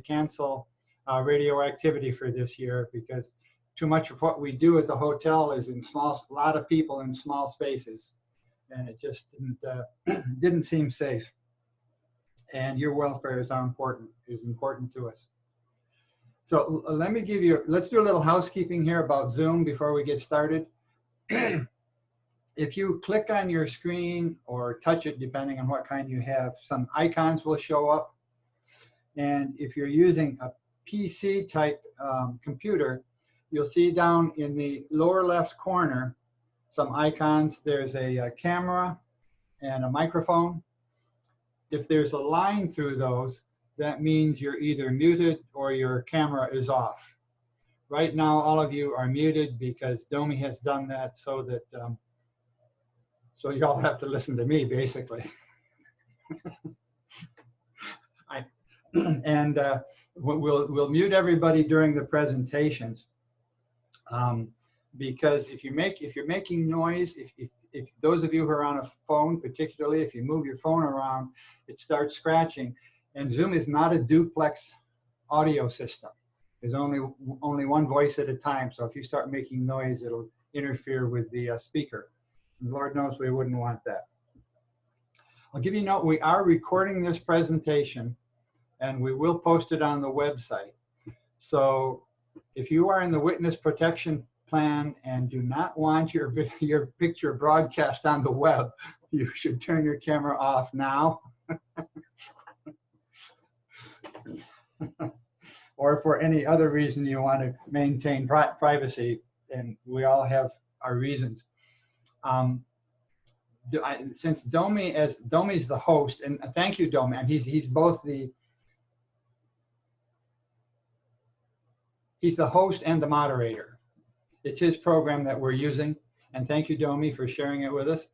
cancel radioactivity for this year because too much of what we do at the hotel is in a lot of people in small spaces, and it just didn't seem safe. And your welfare is important to us. So let's do a little housekeeping here about Zoom before we get started. If you click on your screen or touch it, depending on what kind you have, some icons will show up. And if you're using a PC type computer, you'll see down in the lower left corner some icons. There's a camera and a microphone. If there's a line through those, that means you're either muted or your camera is off. Right now, all of you are muted because Domi has done that so that so you all have to listen to me, basically. We'll mute everybody during the presentations because if you're making noise, if those of you who are on a phone, particularly if you move your phone around, it starts scratching. And Zoom is not a duplex audio system. There's only one voice at a time. So if you start making noise, it'll interfere with the speaker. And Lord knows we wouldn't want that. I'll give you a note, we are recording this presentation and we will post it on the website. So if you are in the witness protection plan and do not want your picture broadcast on the web, you should turn your camera off now. Or for any other reason you want to maintain privacy, and we all have our reasons. Since Domi's the host, and thank you, Domi, and he's both he's the host and the moderator. It's his program that we're using, and thank you, Domi, for sharing it with us.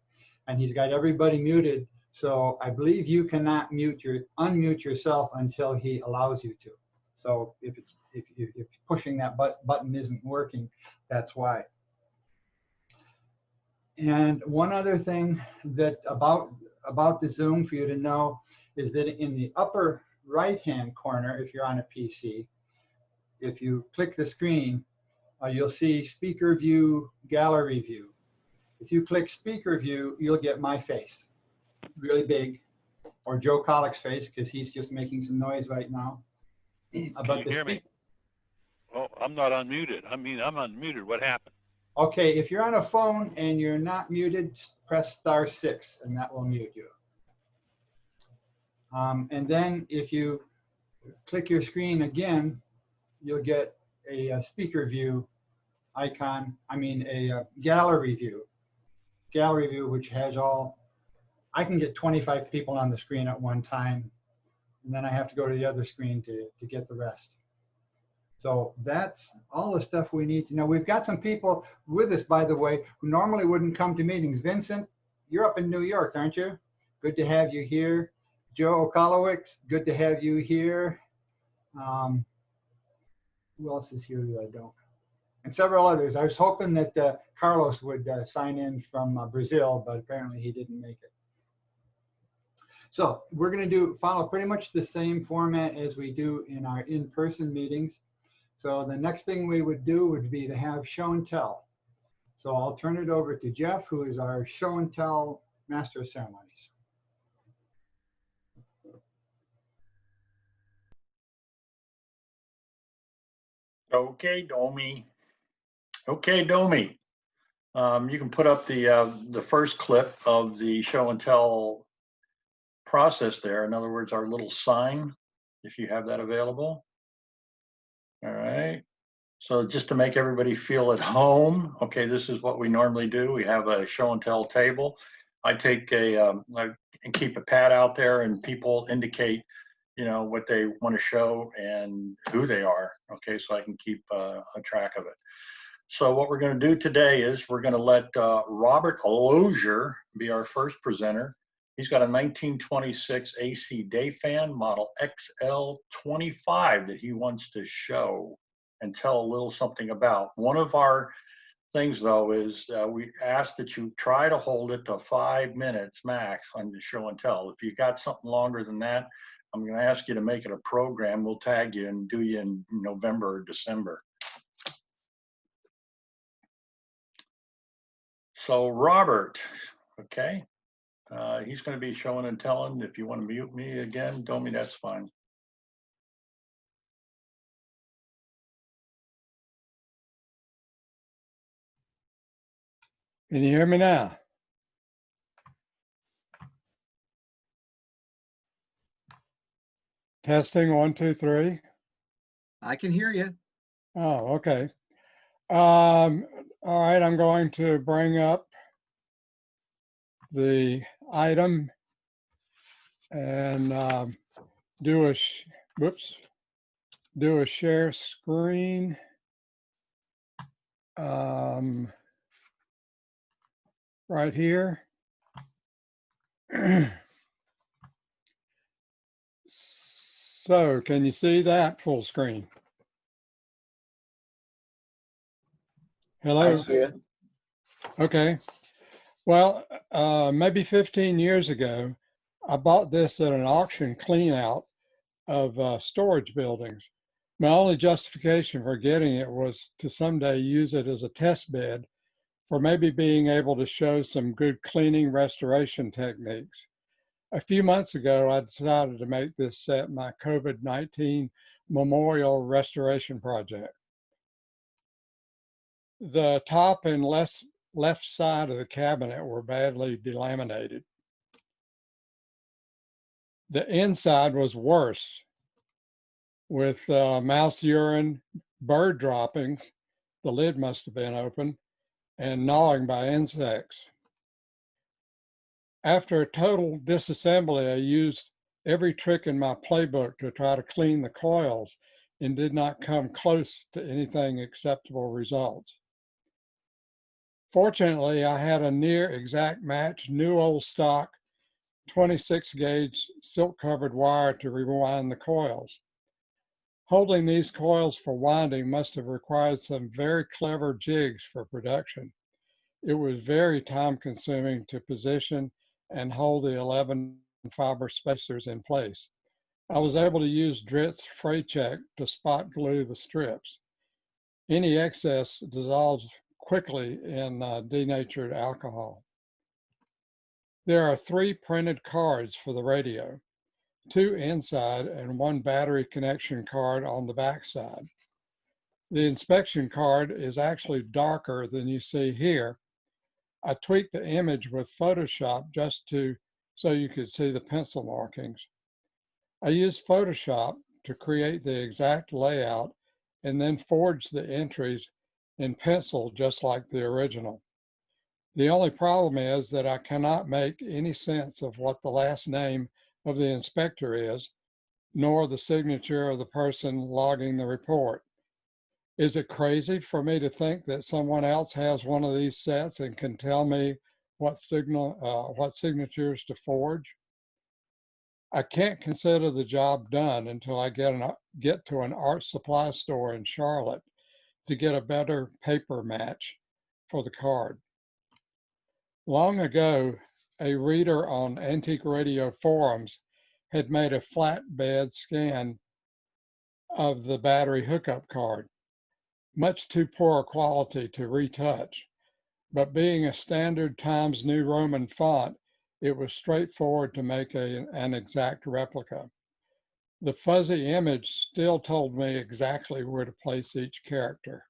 And he's got everybody muted, so I believe you cannot unmute yourself until he allows you to. So if pushing that button isn't working, that's why. And one other thing that about the Zoom for you to know is that in the upper right-hand corner, if you're on a PC, if you click the screen, you'll see speaker view, gallery view. If you click speaker view, you'll get my face, really big, or Joe Collick's face, because he's just making some noise right now. Can you hear me? Oh, I'm not unmuted. I'm unmuted. What happened? Okay, if you're on a phone and you're not muted, press *6 and that will mute you. And then if you click your screen again, you'll get a speaker view icon, a gallery view. Gallery view, which has I can get 25 people on the screen at one time, and then I have to go to the other screen to get the rest. So that's all the stuff we need to know. We've got some people with us, by the way, who normally wouldn't come to meetings. Vincent, you're up in New York, aren't you? Good to have you here. Joe Okalowicz, good to have you here. Who else is here that I don't? And several others. I was hoping that Carlos would sign in from Brazil, but apparently he didn't make it. So we're going to follow pretty much the same format as we do in our in-person meetings. So the next thing we would do would be to have show and tell. So I'll turn it over to Jeff, who is our show and tell master of ceremonies. Okay, Domi. Okay, Domi. You can put up the first clip of the show and tell process there. In other words, our little sign, if you have that available. All right. So just to make everybody feel at home, okay, this is what we normally do. We have a show and tell table. I take I keep a pad out there, and people indicate, what they want to show and who they are. Okay, so I can keep a track of it. So what we're going to do today is we're going to let Robert Lozier be our first presenter. He's got a 1926 AC day fan model XL25 that he wants to show and tell a little something about. One of our things, though, is we ask that you try to hold it to 5 minutes max on the show and tell. If you got something longer than that, I'm going to ask you to make it a program. We'll tag you and do you in November or December. So Robert, okay. He's going to be showing and telling. If you want to mute me again, Domi, that's fine. Can you hear me now? Testing 1, 2, 3. I can hear you. Oh, okay. All right, I'm going to bring up the item and do a share screen. Right here. So can you see that full screen? Hello? I see it. Okay. Well, maybe 15 years ago, I bought this at an auction clean out of storage buildings. My only justification for getting it was to someday use it as a test bed for maybe being able to show some good cleaning restoration techniques. A few months ago, I decided to make this set my COVID-19 memorial restoration project. The top and left side of the cabinet were badly delaminated. The inside was worse, with mouse urine, bird droppings, the lid must have been open, and gnawing by insects. After a total disassembly, I used every trick in my playbook to try to clean the coils and did not come close to anything acceptable results. Fortunately, I had a near exact match, new old stock 26 gauge silk covered wire to rewind the coils. Holding these coils for winding must have required some very clever jigs for production. It was very time consuming to position and hold the 11 fiber spacers in place. I was able to use Dritz Fray Check to spot glue the strips. Any excess dissolves quickly in denatured alcohol. There are 3 printed cards for the radio, 2 inside and 1 battery connection card on the back side. The inspection card is actually darker than you see here. I tweaked the image with Photoshop just so you could see the pencil markings. I used Photoshop to create the exact layout and then forged the entries in pencil just like the original. The only problem is that I cannot make any sense of what the last name of the inspector is, nor the signature of the person logging the report. Is it crazy for me to think that someone else has one of these sets and can tell me what signatures to forge? I can't consider the job done until I get to an art supply store in Charlotte to get a better paper match for the card. Long ago, a reader on antique radio forums had made a flatbed scan of the battery hookup card, much too poor quality to retouch, but being a standard Times New Roman font, it was straightforward to make an exact replica. The fuzzy image still told me exactly where to place each character.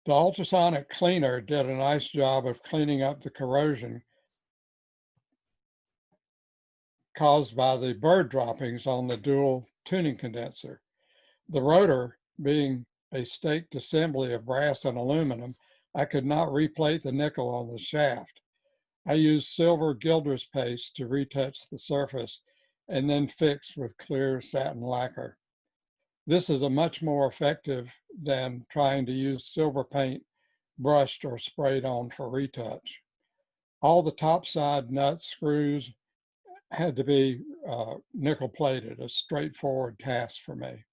The ultrasonic cleaner did a nice job of cleaning up the corrosion caused by the bird droppings on the dual tuning condenser. The rotor, being a staked assembly of brass and aluminum, I could not replate the nickel on the shaft. I used silver gilder's paste to retouch the surface and then fixed with clear satin lacquer. This is a much more effective than trying to use silver paint brushed or sprayed on for retouch. All the topside nuts, screws had to be nickel plated, a straightforward task for me.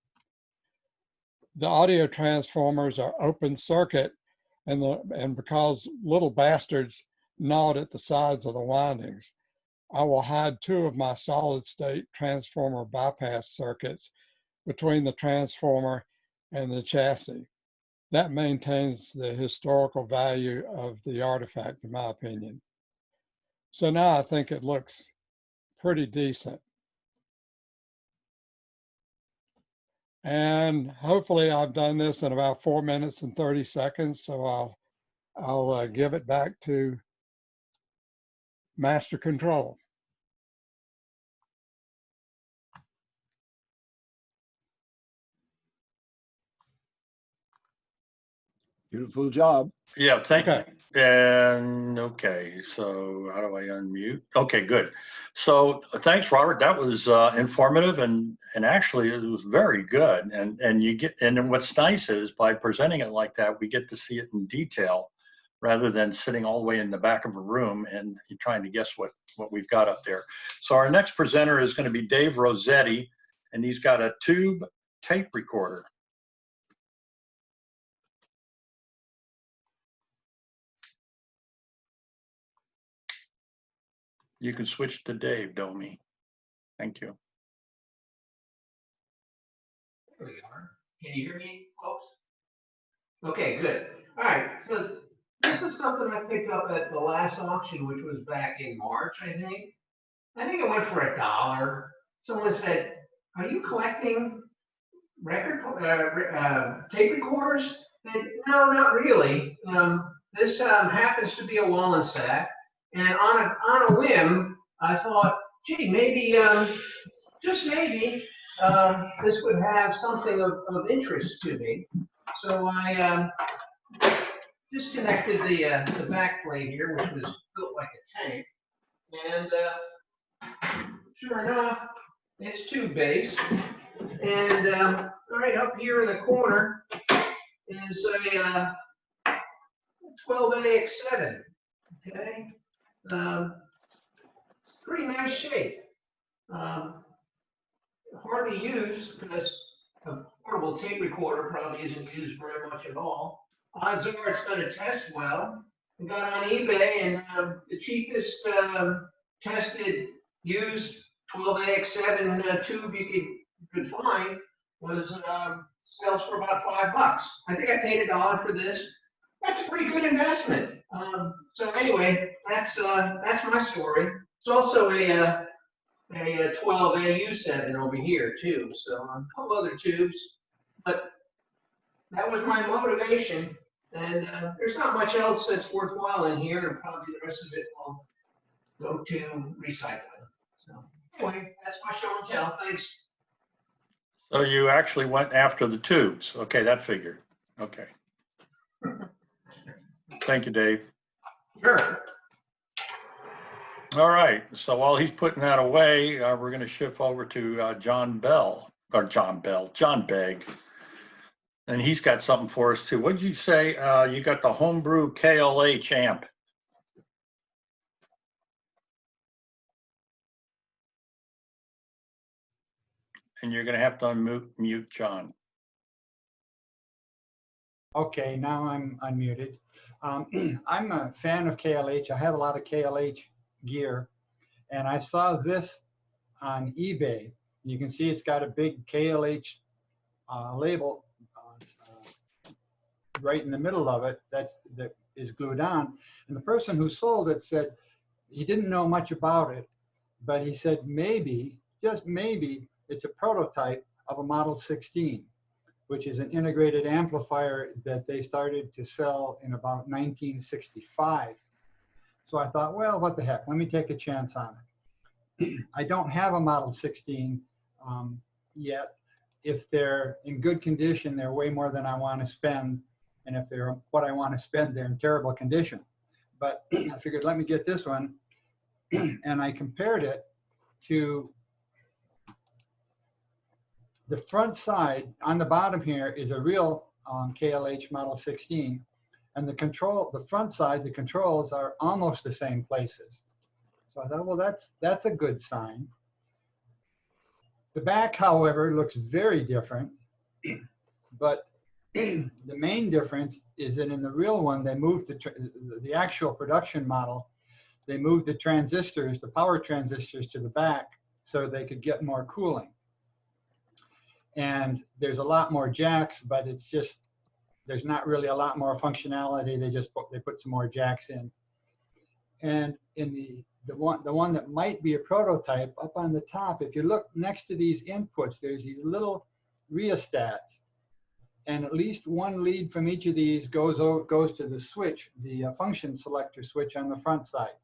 The audio transformers are open circuit and because little bastards gnawed at the sides of the windings, I will hide 2 of my solid state transformer bypass circuits between the transformer and the chassis. That maintains the historical value of the artifact, in my opinion. So now I think it looks pretty decent. And hopefully I've done this in about 4 minutes and 30 seconds. So I'll give it back to Master Control. Beautiful job. Yeah, thank you. Okay. And okay, so how do I unmute? Okay, good. So thanks, Robert. That was informative and actually it was very good. And you get, and what's nice is by presenting it like that, we get to see it in detail rather than sitting all the way in the back of a room and you're trying to guess what we've got up there. So our next presenter is going to be Dave Rossetti, and he's got a tube tape recorder. You can switch to Dave, Domi. Thank you. There we are. Can you hear me, folks? Okay, good. All right, so this is something I picked up at the last auction, which was back in March, I think. I think it went for $1. Someone said, "Are you collecting tape recorders?" And no, not really. This happens to be a walnut sack, and on a whim, I thought, gee, maybe, just maybe, this would have something of interest to me. So I disconnected the back plate here, which was built like a tank, and sure enough, it's tube based. And right up here in the corner is a 12AX7. Okay, pretty nice shape. Hardly used because a portable tape recorder probably isn't used very much at all. Odds are it's going to test well. I got on eBay, and the cheapest tested used 12AX7 tube you could find was sells for about $5. I think I paid $1 for this. That's a pretty good investment. So anyway, that's my story. It's also a 12AU7 over here too. So a couple other tubes, but that was my motivation. And there's not much else that's worthwhile in here, and probably the rest of it will go to recycling. So anyway, that's my show and tell. Thanks. So you actually went after the tubes. Okay, that figured. Okay. Thank you, Dave. Sure. All right. So while he's putting that away, we're going to shift over to John Begg. And he's got something for us too. What did you say? You got the homebrew KLH amp. And you're going to have to unmute John. Okay, now I'm unmuted. I'm a fan of KLH. I have a lot of KLH gear, and I saw this on eBay. You can see it's got a big KLH label right in the middle of it that is glued on. And the person who sold it said he didn't know much about it, but he said maybe, just maybe, it's a prototype of a Model 16, which is an integrated amplifier that they started to sell in about 1965. So I thought, well, what the heck, let me take a chance on it. I don't have a Model 16 yet. If they're in good condition, they're way more than I want to spend. And if they're what I want to spend, they're in terrible condition. But I figured, let me get this one. And I compared it to the front side. On the bottom here is a real KLH Model 16. And the front side, the controls are almost the same places. So I thought, well, that's a good sign. The back, however, looks very different. But the main difference is that in the real one, they moved the actual production model they moved the transistors, the power transistors, to the back so they could get more cooling. And there's a lot more jacks, but it's just, there's not really a lot more functionality. They put some more jacks in. And in the one that might be a prototype, up on the top, if you look next to these inputs, there's these little rheostats. And at least one lead from each of these goes to the switch, the function selector switch on the front side.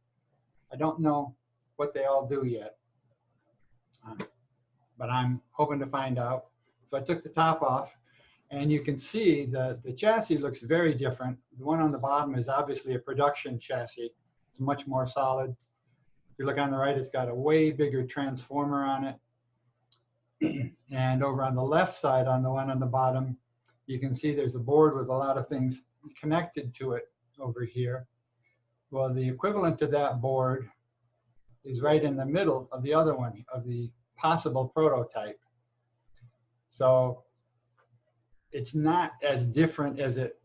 I don't know what they all do yet, but I'm hoping to find out. So I took the top off, and you can see the chassis looks very different. The one on the bottom is obviously a production chassis. It's much more solid. If you look on the right, it's got a way bigger transformer on it. And over on the left side, on the one on the bottom, you can see there's a board with a lot of things connected to it over here. Well, the equivalent to that board is right in the middle of the other one, of the possible prototype. So it's not as different as it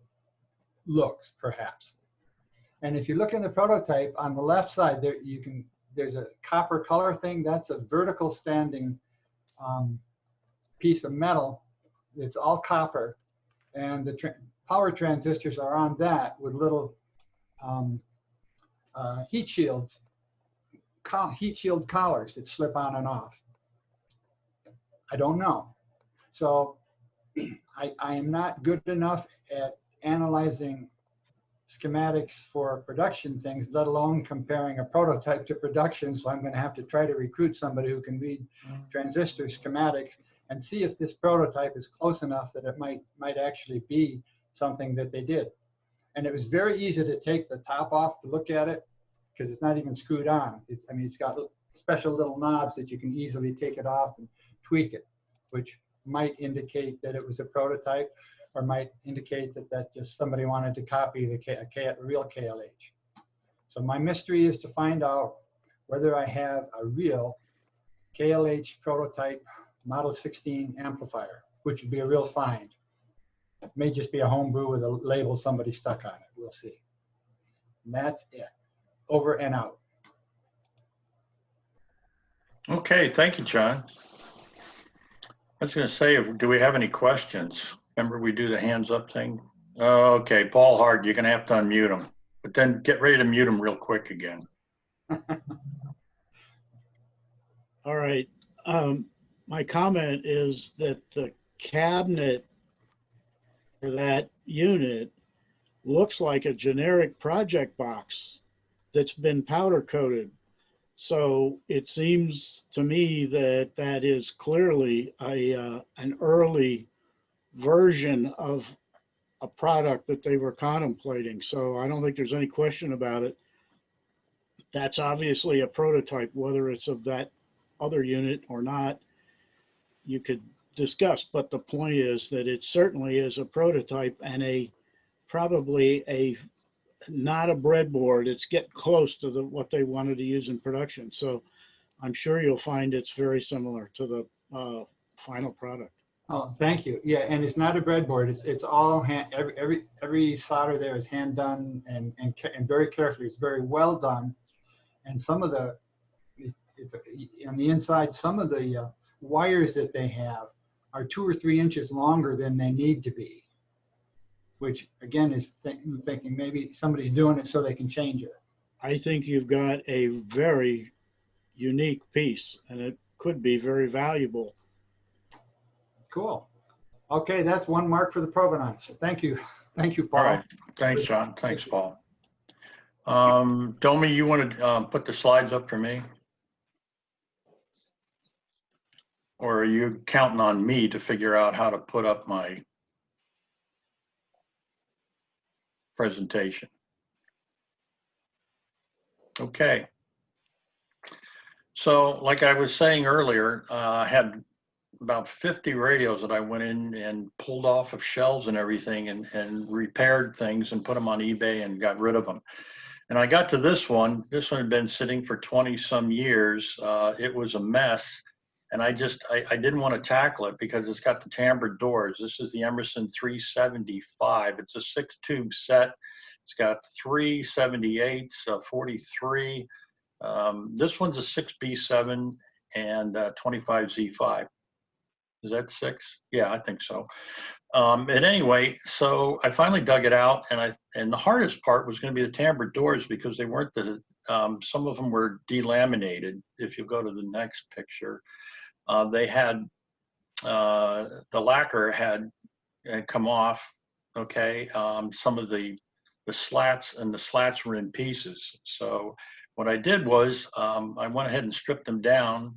looks, perhaps. And if you look in the prototype on the left side, there's a copper color thing. That's a vertical standing piece of metal. It's all copper, and the power transistors are on that with little heat shield collars that slip on and off. I don't know. So I am not good enough at analyzing schematics for production things, let alone comparing a prototype to production. So I'm going to have to try to recruit somebody who can read transistor schematics and see if this prototype is close enough that it might actually be something that they did. And it was very easy to take the top off to look at it, because it's not even screwed on. I mean, it's got special little knobs that you can easily take it off and tweak it, which might indicate that it was a prototype, or might indicate that just somebody wanted to copy the real KLH. So my mystery is to find out whether I have a real KLH prototype Model 16 amplifier, which would be a real find. It may just be a homebrew with a label somebody stuck on it. We'll see. And that's it. Over and out. Okay, thank you, John. I was going to say, do we have any questions? Remember we do the hands up thing? Okay, Paul Hart, you're going to have to unmute him, but then get ready to mute him real quick again. All right. My comment is that the cabinet for that unit looks like a generic project box that's been powder coated. So it seems to me that that is clearly an early version of a product that they were contemplating. So I don't think there's any question about it. That's obviously a prototype, whether it's of that other unit or not, you could discuss. But the point is that it certainly is a prototype, and probably not a breadboard. It's getting close to what they wanted to use in production. So I'm sure you'll find it's very similar to the final product. Oh, thank you. Yeah, and it's not a breadboard. It's all hand. Every solder there is hand done and very carefully. It's very well done. And some of the on the inside, some of the wires that they have are 2 or 3 inches longer than they need to be, which again is thinking maybe somebody's doing it so they can change it. I think you've got a very unique piece, and it could be very valuable. Cool. Okay, that's 1 mark for the provenance. Thank you. Thank you, Paul. All right. Thanks, John. Thanks, Paul. Domi, you want to put the slides up for me? Or are you counting on me to figure out how to put up my presentation? Okay. So like I was saying earlier, I had about 50 radios that I went in and pulled off of shelves and everything and repaired things and put them on eBay and got rid of them. And I got to this one. This one had been sitting for 20 some years. It was a mess. And I didn't want to tackle it because it's got the timbre doors. This is the Emerson 375. It's a 6-tube set. It's got 3 78s, 43. This one's a 6B7 and 25Z5. Is that 6? Yeah, I think so. And anyway, so I finally dug it out, and the hardest part was going to be the tambour doors because they weren't some of them were delaminated. If you go to the next picture, they had the lacquer had come off. Okay, some of the slats were in pieces. So what I did was I went ahead and stripped them down.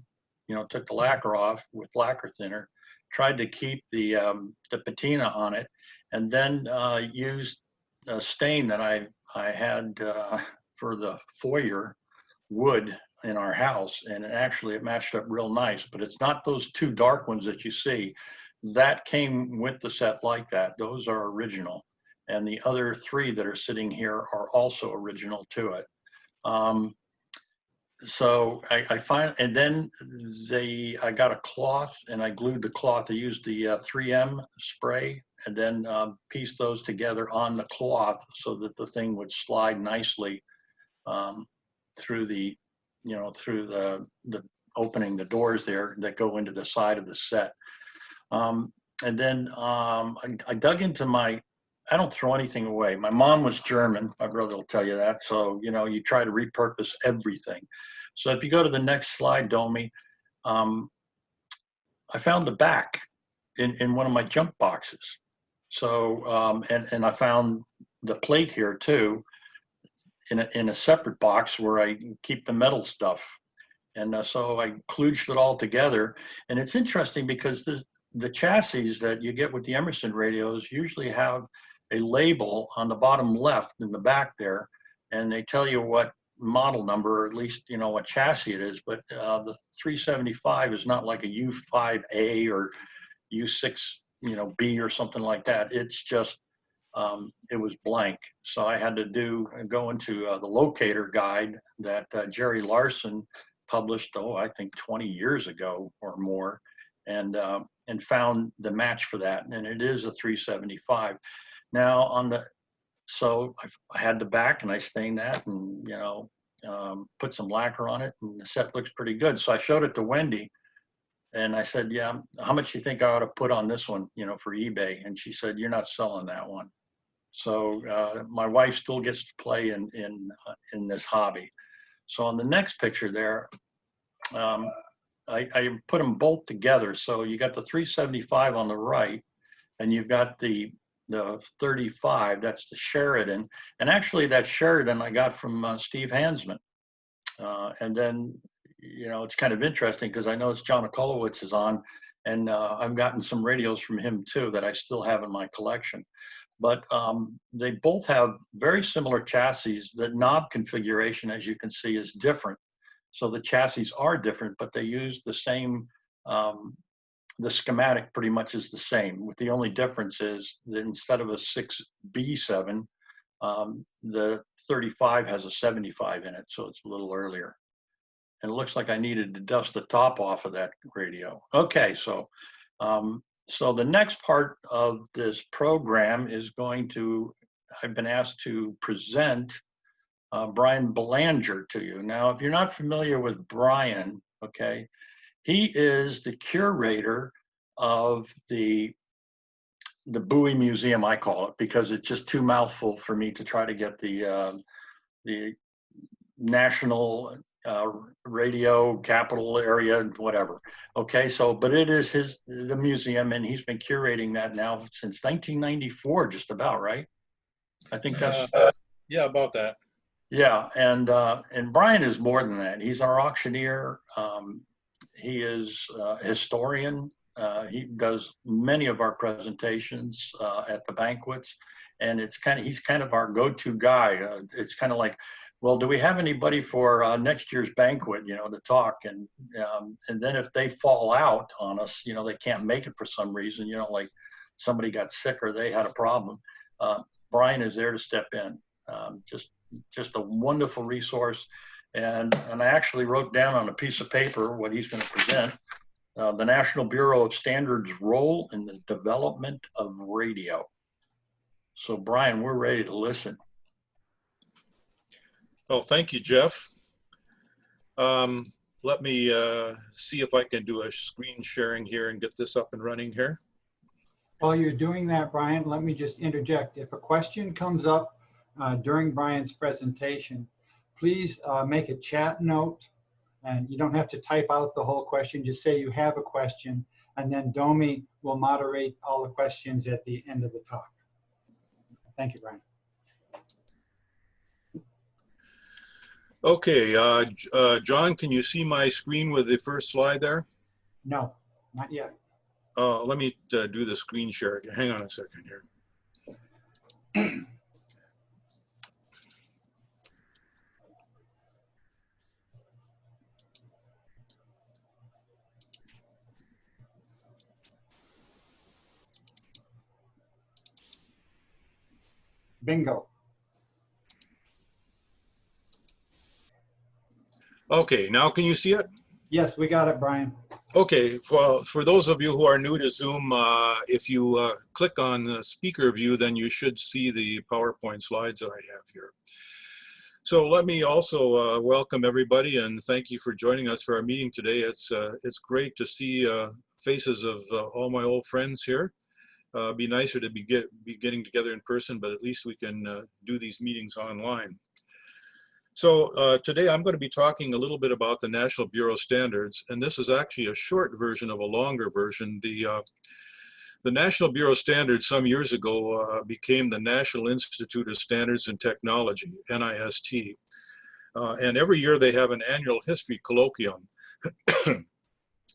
Took the lacquer off with lacquer thinner, tried to keep the patina on it, and then used a stain that I had for the foyer wood in our house, and it matched up real nice. But it's not those 2 dark ones that you see. That came with the set like that. Those are original, and the other 3 that are sitting here are also original to it. So I find, and then I got a cloth and I glued the cloth. I used the 3M spray and then pieced those together on the cloth so that the thing would slide nicely through the opening, the doors there that go into the side of the set. And then I dug into I don't throw anything away. My mom was German. My brother will tell you that. So, you try to repurpose everything. So if you go to the next slide, Domi, I found the back in one of my junk boxes. So, and I found the plate here too, in a separate box where I keep the metal stuff. And so I kludged it all together. And it's interesting because the chassis that you get with the Emerson radios usually have a label on the bottom left in the back there, and they tell you what model number, or at least what chassis it is. But the 375 is not like a U5A or U6 B or something like that. It's just it was blank. So I had to go into the locator guide that Jerry Larson published, I think 20 years ago or more, and found the match for that, and it is a 375. Now so I had the back and I stained that and put some lacquer on it, and the set looks pretty good. So I showed it to Wendy, and I said, "Yeah, how much do you think I ought to put on this one, for eBay?" And she said, "You're not selling that one." So my wife still gets to play in this hobby. So on the next picture there, I put them both together. So you got the 375 on the right, and you've got the 35, that's the Sheridan. And actually that Sheridan I got from Steve Hansman. And then, it's kind of interesting because I know it's John Okolowitz is on, and I've gotten some radios from him too that I still have in my collection. But they both have very similar chassis. The knob configuration, as you can see, is different. So the chassis are different, but they use the same, the schematic pretty much is the same. With the only difference is that instead of a 6B7, the 35 has a 75 in it, so it's a little earlier. And it looks like I needed to dust the top off of that radio. Okay, so the next part of this program is I've been asked to present Brian Belanger to you. Now, if you're not familiar with Brian, okay, he is the curator of the Bowie Museum, I call it, because it's just too mouthful for me to try to get the national radio capital area, whatever. Okay, so, but it is the museum, and he's been curating that now since 1994, just about, right? I think that's yeah, about that. Yeah, and Brian is more than that. He's our auctioneer. He is a historian. He does many of our presentations at the banquets, and he's kind of our go-to guy. It's kind of like, well, do we have anybody for next year's banquet, to talk? And then if they fall out on us, they can't make it for some reason, like somebody got sick or they had a problem. Brian is there to step in. Just a wonderful resource. And I actually wrote down on a piece of paper what he's going to present. The National Bureau of Standards' role in the development of radio. So Brian, we're ready to listen. Well, thank you, Jeff. Let me see if I can do a screen sharing here and get this up and running here. While you're doing that, Brian, let me just interject. If a question comes up during Brian's presentation, please make a chat note, and you don't have to type out the whole question. Just say you have a question, and then Domi will moderate all the questions at the end of the talk. Thank you, Brian. Okay, John, can you see my screen with the first slide there? No, not yet. Let me do the screen share again. Hang on a second here. Bingo. Okay, now can you see it? Yes, we got it, Brian. Okay, well, for those of you who are new to Zoom, if you click on the speaker view, then you should see the PowerPoint slides that I have here. So let me also welcome everybody and thank you for joining us for our meeting today. It's great to see faces of all my old friends here. Be nicer to be getting together in person, but at least we can do these meetings online. So today I'm going to be talking a little bit about the National Bureau of Standards, and this is actually a short version of a longer version. The National Bureau of Standards some years ago became the National Institute of Standards and Technology, NIST. And every year they have an annual history colloquium.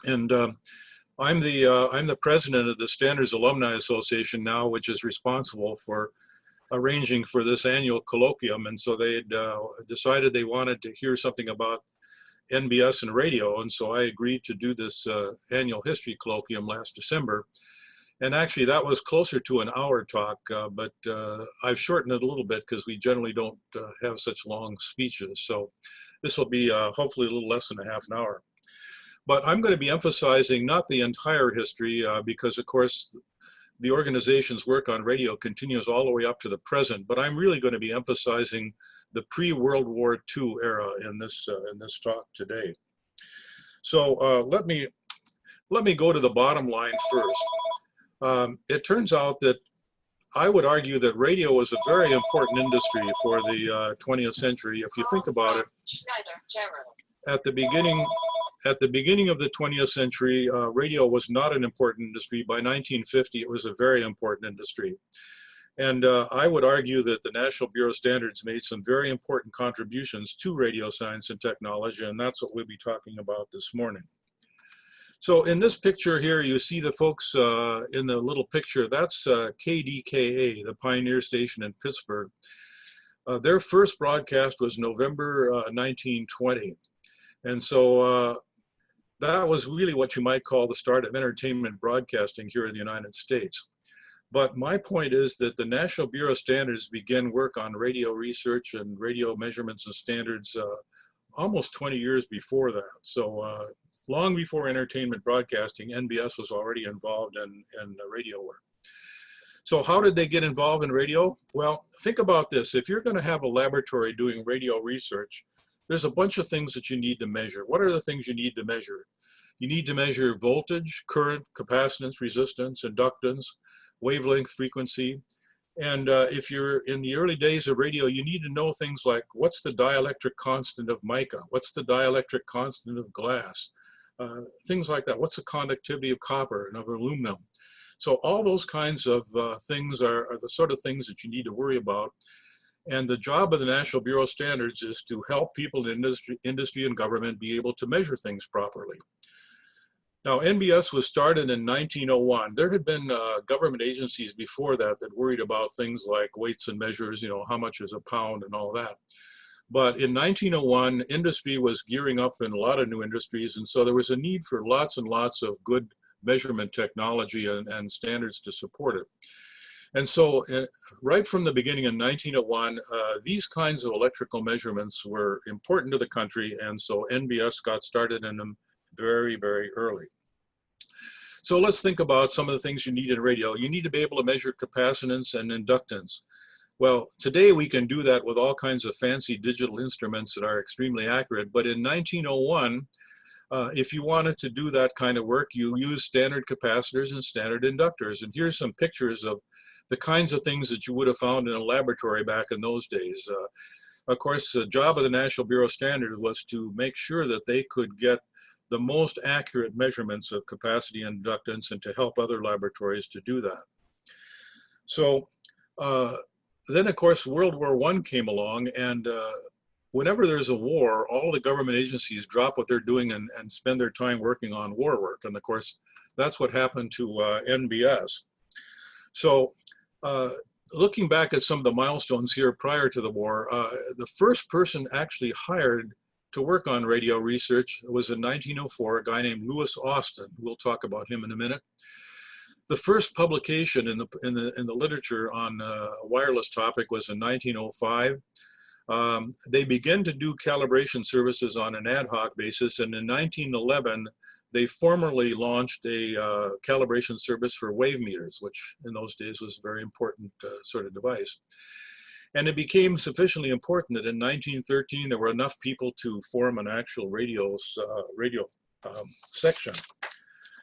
And I'm the president of the Standards Alumni Association now, which is responsible for arranging for this annual colloquium, and so they decided they wanted to hear something about NBS and radio, and so I agreed to do this annual history colloquium last December. And actually that was closer to an hour talk, but I've shortened it a little bit because we generally don't have such long speeches, so this will be hopefully a little less than a half an hour. But I'm going to be emphasizing not the entire history because of course the organization's work on radio continues all the way up to the present, but I'm really going to be emphasizing the pre-World War II era in this talk today. So let me go to the bottom line first. It turns out that I would argue that radio was a very important industry for the 20th century. If you think about it, at the beginning of the 20th century, radio was not an important industry. By 1950, it was a very important industry. And I would argue that the National Bureau of Standards made some very important contributions to radio science and technology, and that's what we'll be talking about this morning. So in this picture here, you see the folks in the little picture. That's KDKA, the Pioneer Station in Pittsburgh. Their first broadcast was November 1920. And so that was really what you might call the start of entertainment broadcasting here in the United States. But my point is that the National Bureau of Standards began work on radio research and radio measurements and standards almost 20 years before that. So long before entertainment broadcasting, NBS was already involved in radio work. So how did they get involved in radio? Well, think about this. If you're going to have a laboratory doing radio research, there's a bunch of things that you need to measure. What are the things you need to measure? You need to measure voltage, current, capacitance, resistance, inductance, wavelength, frequency. And if you're in the early days of radio, you need to know things like what's the dielectric constant of mica? What's the dielectric constant of glass? Things like that. What's the conductivity of copper and of aluminum? So all those kinds of things are the sort of things that you need to worry about. And the job of the National Bureau of Standards is to help people in industry and government be able to measure things properly. Now, NBS was started in 1901. There had been government agencies before that that worried about things like weights and measures, you know, how much is a pound and all that. But in 1901, industry was gearing up in a lot of new industries, and so there was a need for lots and lots of good measurement technology and standards to support it. And so right from the beginning in 1901, these kinds of electrical measurements were important to the country, and so NBS got started in them very, very early. So let's think about some of the things you need in radio. You need to be able to measure capacitance and inductance. Well, today we can do that with all kinds of fancy digital instruments that are extremely accurate. But in 1901, if you wanted to do that kind of work, you use standard capacitors and standard inductors. And here's some pictures of the kinds of things that you would have found in a laboratory back in those days. Of course, the job of the National Bureau of Standards was to make sure that they could get the most accurate measurements of capacity and inductance, and to help other laboratories to do that. So then, of course, World War I came along, and whenever there's a war, all the government agencies drop what they're doing and spend their time working on war work. And of course, that's what happened to NBS. So looking back at some of the milestones here prior to the war, the first person actually hired to work on radio research was in 1904, a guy named Louis Austin. We'll talk about him in a minute. The first publication in the literature on a wireless topic was in 1905. They began to do calibration services on an ad hoc basis, and in 1911, they formally launched a calibration service for wave meters, which in those days was a very important sort of device. And it became sufficiently important that in 1913, there were enough people to form an actual radio section.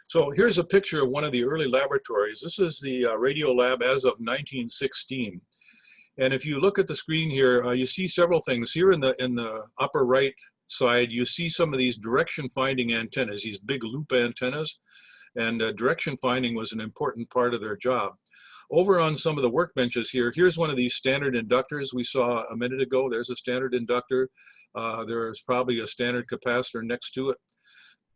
So here's a picture of one of the early laboratories. This is the radio lab as of 1916. And if you look at the screen here, you see several things. Here in the upper right side, you see some of these direction finding antennas, these big loop antennas. And direction finding was an important part of their job. Over on some of the workbenches here, here's one of these standard inductors we saw a minute ago. There's a standard inductor. There's probably a standard capacitor next to it.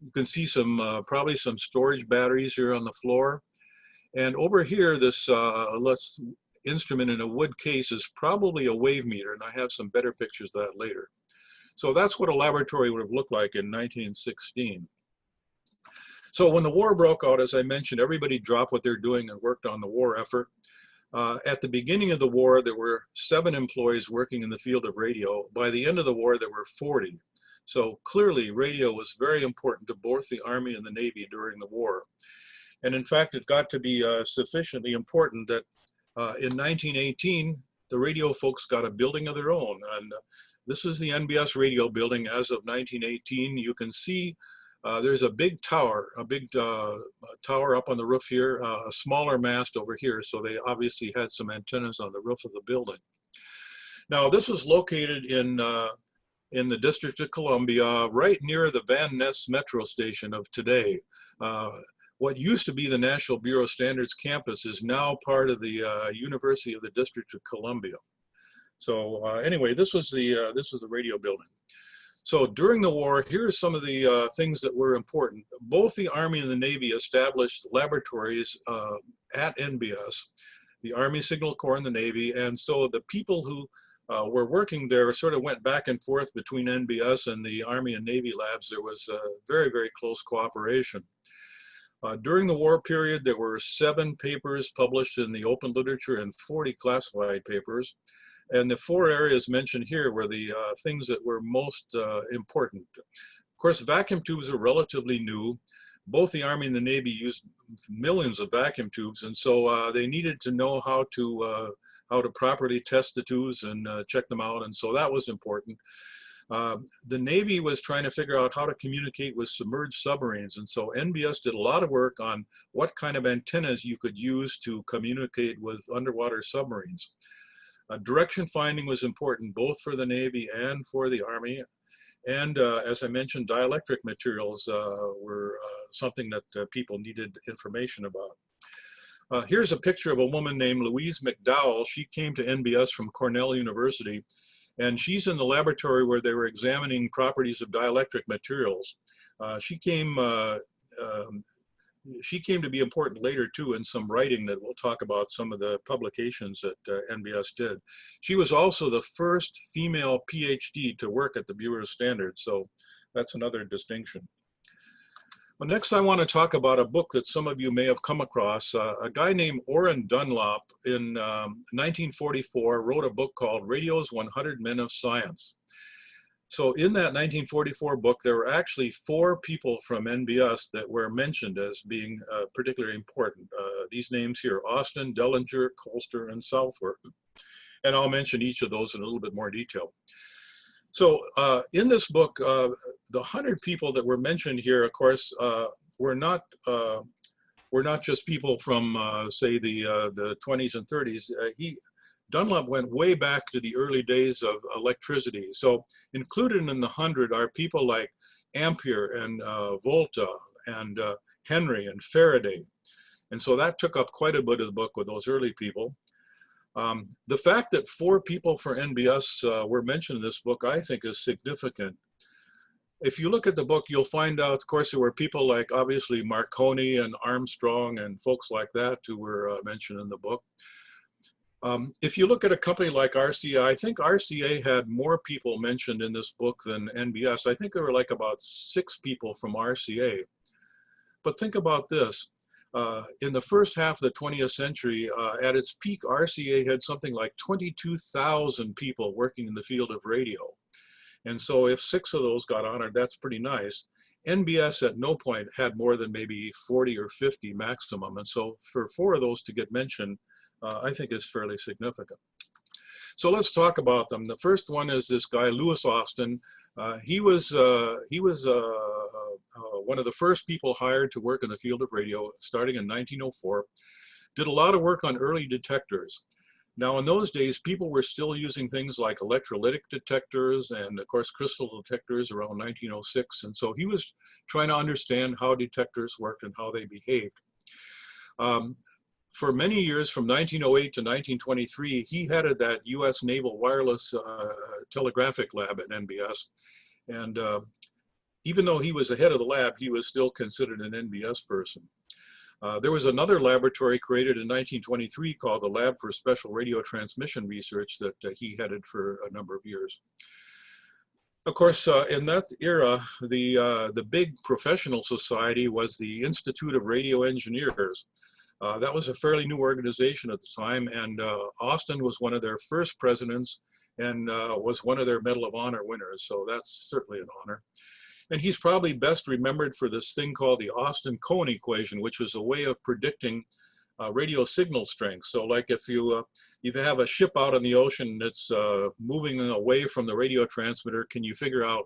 You can see some probably some storage batteries here on the floor. And over here, this instrument in a wood case is probably a wave meter, and I have some better pictures of that later. So that's what a laboratory would have looked like in 1916. So when the war broke out, as I mentioned, everybody dropped what they're doing and worked on the war effort. At the beginning of the war, there were 7 employees working in the field of radio. By the end of the war, there were 40. So clearly, radio was very important to both the Army and the Navy during the war. And in fact, it got to be sufficiently important that in 1918, the radio folks got a building of their own. And this is the NBS radio building as of 1918. You can see there's a big tower up on the roof here, a smaller mast over here. So they obviously had some antennas on the roof of the building. Now, this was located in the District of Columbia, right near the Van Ness Metro Station of today. What used to be the National Bureau of Standards campus is now part of the University of the District of Columbia. So anyway, this was the radio building. So during the war, here are some of the things that were important. Both the Army and the Navy established laboratories at NBS, the Army Signal Corps and the Navy, and so the people who were working there sort of went back and forth between NBS and the Army and Navy labs. There was very, very close cooperation. During the war period, there were 7 papers published in the open literature and 40 classified papers. And the 4 areas mentioned here were the things that were most important. Of course, vacuum tubes are relatively new. Both the Army and the Navy used millions of vacuum tubes, and so they needed to know how to properly test the tubes and check them out, and so that was important. The Navy was trying to figure out how to communicate with submerged submarines, and so NBS did a lot of work on what kind of antennas you could use to communicate with underwater submarines. Direction finding was important both for the Navy and for the Army. And as I mentioned, dielectric materials were something that people needed information about. Here's a picture of a woman named Louise McDowell. She came to NBS from Cornell University, and she's in the laboratory where they were examining properties of dielectric materials. She came to be important later too in some writing that we'll talk about some of the publications that NBS did. She was also the first female PhD to work at the Bureau of Standards, so that's another distinction. Well, next I want to talk about a book that some of you may have come across. A guy named Orrin Dunlop in 1944 wrote a book called Radio's 100 Men of Science. So in that 1944 book, there were actually 4 people from NBS that were mentioned as being particularly important. These names here, Austin, Dellinger, Colster, and Southworth. And I'll mention each of those in a little bit more detail. So in this book, the 100 people that were mentioned here, of course, were not just people from, say, the 20s and 30s. Dunlop went way back to the early days of electricity. So included in the 100 are people like Ampere and Volta and Henry and Faraday. And so that took up quite a bit of the book with those early people. The fact that 4 people for NBS were mentioned in this book, I think, is significant. If you look at the book, you'll find out, of course, there were people like, obviously, Marconi and Armstrong and folks like that who were mentioned in the book. If you look at a company like RCA, I think RCA had more people mentioned in this book than NBS. I think there were like about 6 people from RCA. But think about this. In the first half of the 20th century, at its peak, RCA had something like 22,000 people working in the field of radio. And so if 6 of those got honored, that's pretty nice. NBS at no point had more than maybe 40 or 50 maximum. And so for 4 of those to get mentioned, I think is fairly significant. So let's talk about them. The first one is this guy, Louis Austin. He was one of the first people hired to work in the field of radio starting in 1904. Did a lot of work on early detectors. Now in those days, people were still using things like electrolytic detectors and of course crystal detectors around 1906. And so he was trying to understand how detectors worked and how they behaved. For many years, from 1908 to 1923, he headed that US Naval Wireless Telegraphic Lab at NBS. And even though he was the head of the lab, he was still considered an NBS person. There was another laboratory created in 1923 called the Lab for Special Radio Transmission Research that he headed for a number of years. Of course, in that era, the big professional society was the Institute of Radio Engineers. That was a fairly new organization at the time, and Austin was one of their first presidents and was one of their Medal of Honor winners, so that's certainly an honor. And he's probably best remembered for this thing called the Austin-Cohen equation, which was a way of predicting radio signal strength. So like if you have a ship out on the ocean that's moving away from the radio transmitter, can you figure out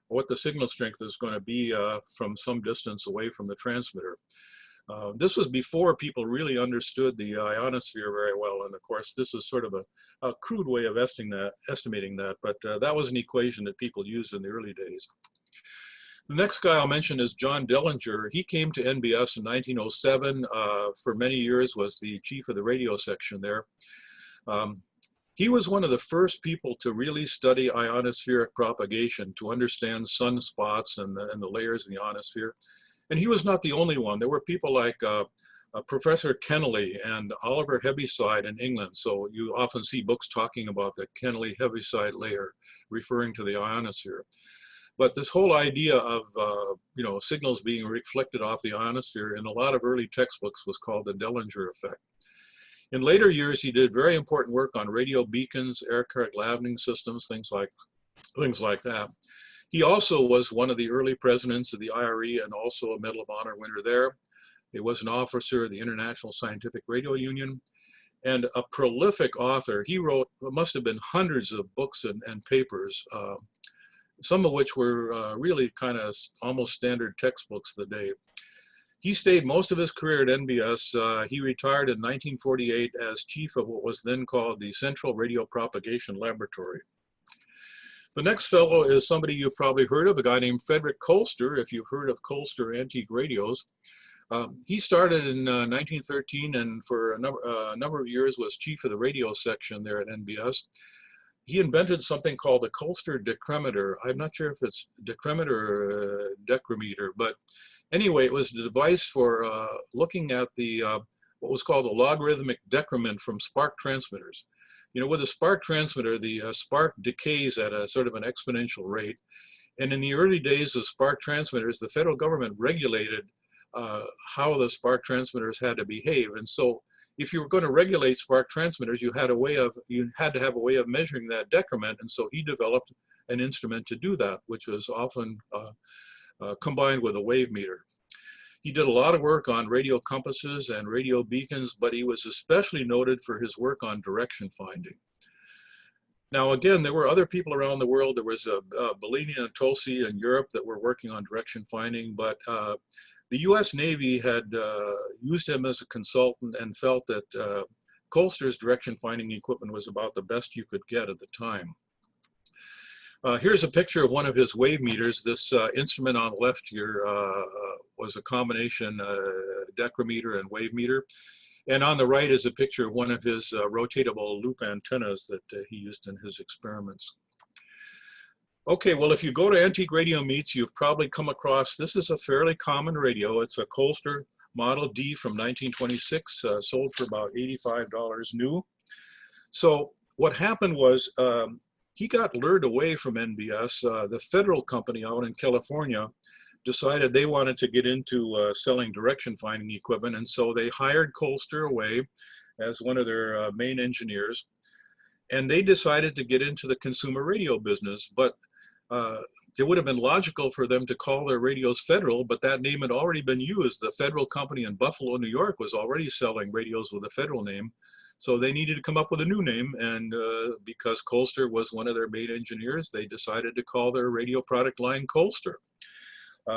what the signal strength is going to be from some distance away from the transmitter? This was before people really understood the ionosphere very well. And of course, this is sort of a crude way of estimating that, but that was an equation that people used in the early days. The next guy I'll mention is John Dellinger. He came to NBS in 1907. For many years was the chief of the radio section there. He was one of the first people to really study ionospheric propagation, to understand sunspots and the layers in the ionosphere. And he was not the only one. There were people like Professor Kennelly and Oliver Heaviside in England. So you often see books talking about the Kennelly-Heaviside layer, referring to the ionosphere. But this whole idea of signals being reflected off the ionosphere in a lot of early textbooks was called the Dellinger effect. In later years, he did very important work on radio beacons, aircraft landing systems, things like that. He also was one of the early presidents of the IRE and also a Medal of Honor winner there. He was an officer of the International Scientific Radio Union and a prolific author. He wrote, must have been hundreds of books and papers, some of which were really kind of almost standard textbooks of the day. He stayed most of his career at NBS. He retired in 1948 as chief of what was then called the Central Radio Propagation Laboratory. The next fellow is somebody you've probably heard of, a guy named Frederick Colster, if you've heard of Colster Antique Radios. He started in 1913 and for a number of years was chief of the radio section there at NBS. He invented something called a Colster decremeter. I'm not sure if it's decremeter or decremeter, but anyway, it was a device for looking at the what was called a logarithmic decrement from spark transmitters. You know, with a spark transmitter, the spark decays at a sort of an exponential rate. And in the early days of spark transmitters, the federal government regulated how the spark transmitters had to behave. And so if you were going to regulate spark transmitters, you had to have a way of measuring that decrement. And so he developed an instrument to do that, which was often combined with a wave meter. He did a lot of work on radio compasses and radio beacons, but he was especially noted for his work on direction finding. Now, again, there were other people around the world. There was Bellini and Tolsi in Europe that were working on direction finding, but the US Navy had used him as a consultant and felt that Colster's direction finding equipment was about the best you could get at the time. Here's a picture of one of his wave meters. This instrument on the left here was a combination decrometer and wave meter. And on the right is a picture of one of his rotatable loop antennas that he used in his experiments. Okay, well, if you go to antique radio meets, you've probably come across, this is a fairly common radio. It's a Colster Model D from 1926, sold for about $85 new. So what happened was he got lured away from NBS. The federal company out in California decided they wanted to get into selling direction finding equipment, and so they hired Colster away as one of their main engineers, and they decided to get into the consumer radio business. But it would have been logical for them to call their radios Federal, but that name had already been used. The Federal company in Buffalo, New York was already selling radios with a Federal name, so they needed to come up with a new name, and because Colster was one of their main engineers, they decided to call their radio product line Colster.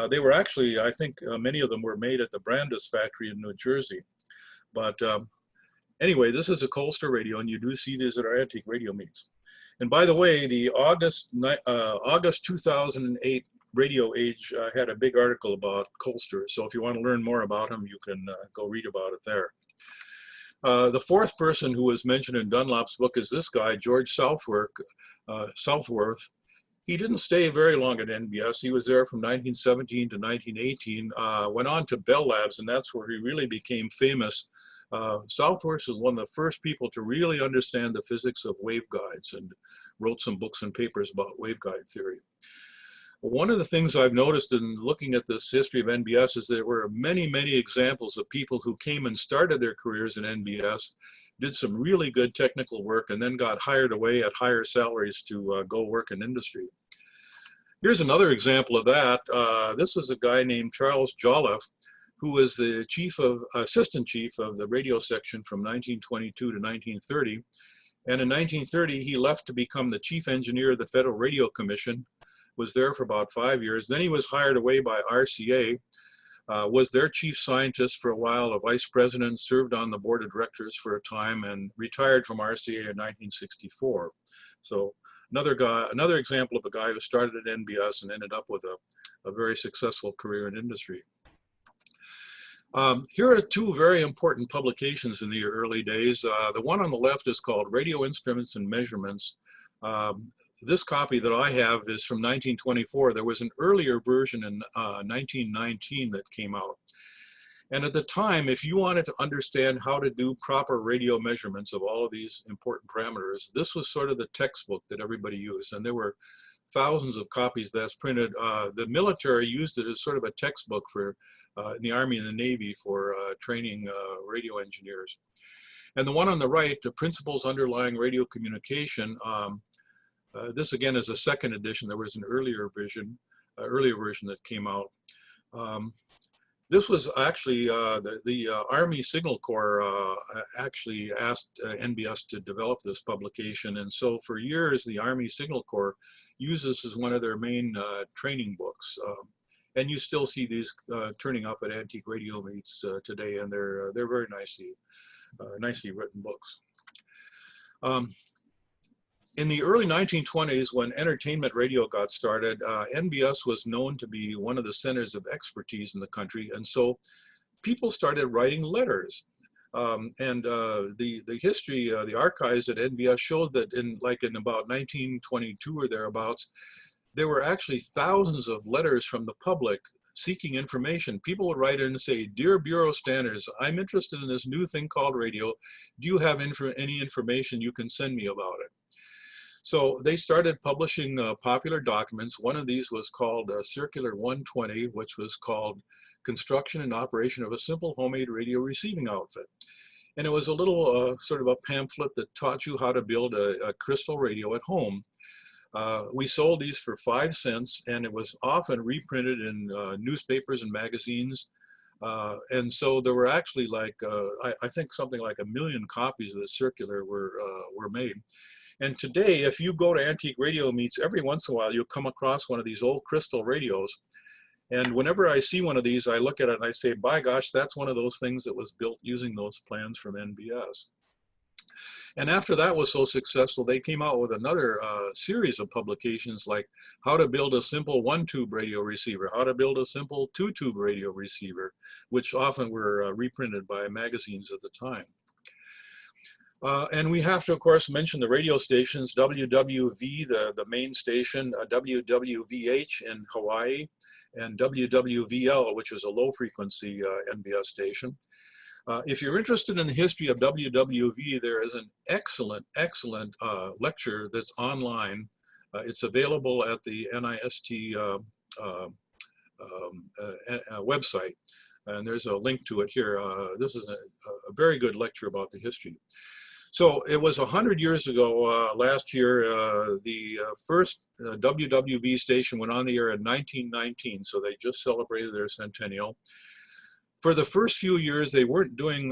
They were actually, I think many of them were made at the Brandis factory in New Jersey. But anyway, this is a Colster radio, and you do see these at our antique radio meets. And by the way, the August 2008 Radio Age had a big article about Colster. So if you want to learn more about him, you can go read about it there. The fourth person who was mentioned in Dunlop's book is this guy, George Southworth. He didn't stay very long at NBS. He was there from 1917 to 1918, went on to Bell Labs, and that's where he really became famous. Southworth was one of the first people to really understand the physics of waveguides and wrote some books and papers about waveguide theory. One of the things I've noticed in looking at this history of NBS is there were many, many examples of people who came and started their careers in NBS, did some really good technical work, and then got hired away at higher salaries to go work in industry. Here's another example of that. This is a guy named Charles Jolliffe, who was the assistant chief of the radio section from 1922 to 1930. And in 1930, he left to become the chief engineer of the Federal Radio Commission, was there for about 5 years. Then he was hired away by RCA, was their chief scientist for a while, a vice president, served on the board of directors for a time, and retired from RCA in 1964. So another example of a guy who started at NBS and ended up with a very successful career in industry. Here are two very important publications in the early days. The one on the left is called Radio Instruments and Measurements. This copy that I have is from 1924. There was an earlier version in 1919 that came out. And at the time, if you wanted to understand how to do proper radio measurements of all of these important parameters, this was sort of the textbook that everybody used. And there were thousands of copies that's printed. The military used it as sort of a textbook for in the Army and the Navy for training radio engineers. And the one on the right, the Principles Underlying Radio Communication, this again is a second edition. There was an earlier version that came out. This was actually the Army Signal Corps actually asked NBS to develop this publication, and so for years the Army Signal Corps used this as one of their main training books. And you still see these turning up at antique radio meets today, and they're very nicely written books. In the early 1920s, when entertainment radio got started, NBS was known to be one of the centers of expertise in the country, and so people started writing letters. The history, the archives at NBS showed that in about 1922 or thereabouts, there were actually thousands of letters from the public seeking information. People would write in and say, "Dear Bureau Standards, I'm interested in this new thing called radio. Do you have any information you can send me about it?" So they started publishing popular documents. One of these was called Circular 120, which was called Construction and Operation of a Simple Homemade Radio Receiving Outfit. And it was a little sort of a pamphlet that taught you how to build a crystal radio at home. We sold these for 5 cents, and it was often reprinted in newspapers and magazines. And so there were actually I think something like 1 million copies of the circular were made. And today, if you go to antique radio meets, every once in a while, you'll come across one of these old crystal radios. And whenever I see one of these, I look at it and I say, by gosh, that's one of those things that was built using those plans from NBS. And after that was so successful, they came out with another series of publications like how to build a simple one-tube radio receiver, how to build a simple two-tube radio receiver, which often were reprinted by magazines at the time. And we have to, of course, mention the radio stations, WWV, the main station, WWVH in Hawaii, and WWVL, which is a low-frequency NBS station. If you're interested in the history of WWV, there is an excellent lecture that's online. It's available at the NIST website, and there's a link to it here. This is a very good lecture about the history. So it was 100 years ago, last year, the first WWV station went on the air in 1919, so they just celebrated their centennial. For the first few years, they weren't doing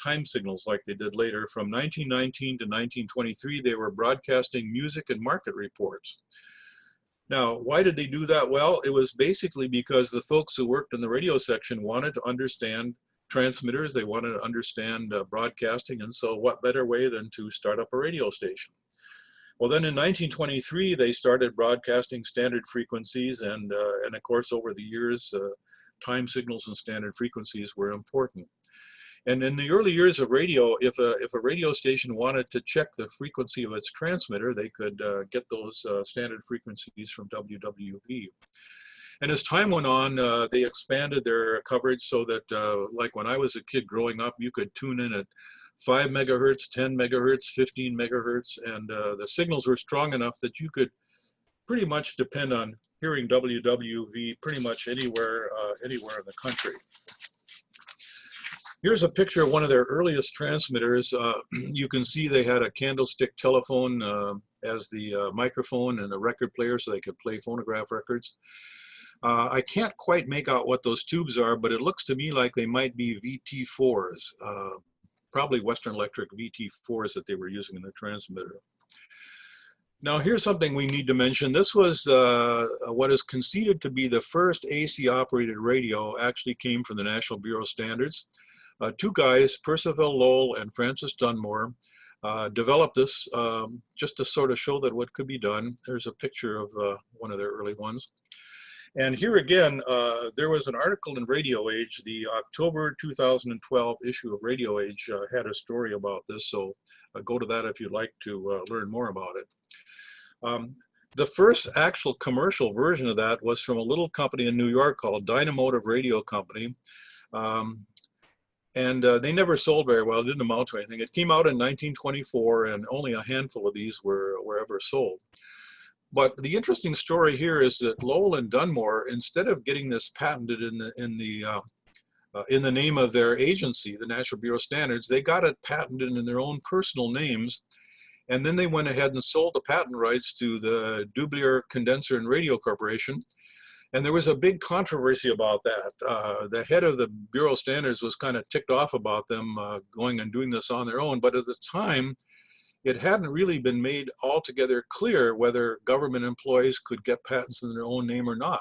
time signals like they did later. From 1919 to 1923, they were broadcasting music and market reports. Now, why did they do that? Well, it was basically because the folks who worked in the radio section wanted to understand transmitters, they wanted to understand broadcasting, and so what better way than to start up a radio station? Well, then in 1923, they started broadcasting standard frequencies, and of course, over the years, time signals and standard frequencies were important. And in the early years of radio, if a radio station wanted to check the frequency of its transmitter, they could get those standard frequencies from WWV. And as time went on, they expanded their coverage so that, like when I was a kid growing up, you could tune in at 5 megahertz, 10 megahertz, 15 megahertz, and the signals were strong enough that you could pretty much depend on hearing WWV pretty much anywhere in the country. Here's a picture of one of their earliest transmitters. You can see they had a candlestick telephone as the microphone and a record player so they could play phonograph records. I can't quite make out what those tubes are, but it looks to me like they might be VT4s, probably Western Electric VT4s that they were using in the transmitter. Now here's something we need to mention. This was what is conceded to be the first AC operated radio, actually came from the National Bureau of Standards. Two guys, Percival Lowell and Francis Dunmore, developed this just to sort of show that what could be done. There's a picture of one of their early ones. And here again, there was an article in Radio Age, the October 2012 issue of Radio Age had a story about this, so go to that if you'd like to learn more about it. The first actual commercial version of that was from a little company in New York called Dynamotive Radio Company. And they never sold very well, it didn't amount to anything. It came out in 1924 and only a handful of these were ever sold. But the interesting story here is that Lowell and Dunmore, instead of getting this patented in the name of their agency, the National Bureau of Standards, they got it patented in their own personal names. And then they went ahead and sold the patent rights to the Dublier Condenser and Radio Corporation. And there was a big controversy about that. The head of the Bureau of Standards was kind of ticked off about them going and doing this on their own. But at the time, it hadn't really been made altogether clear whether government employees could get patents in their own name or not.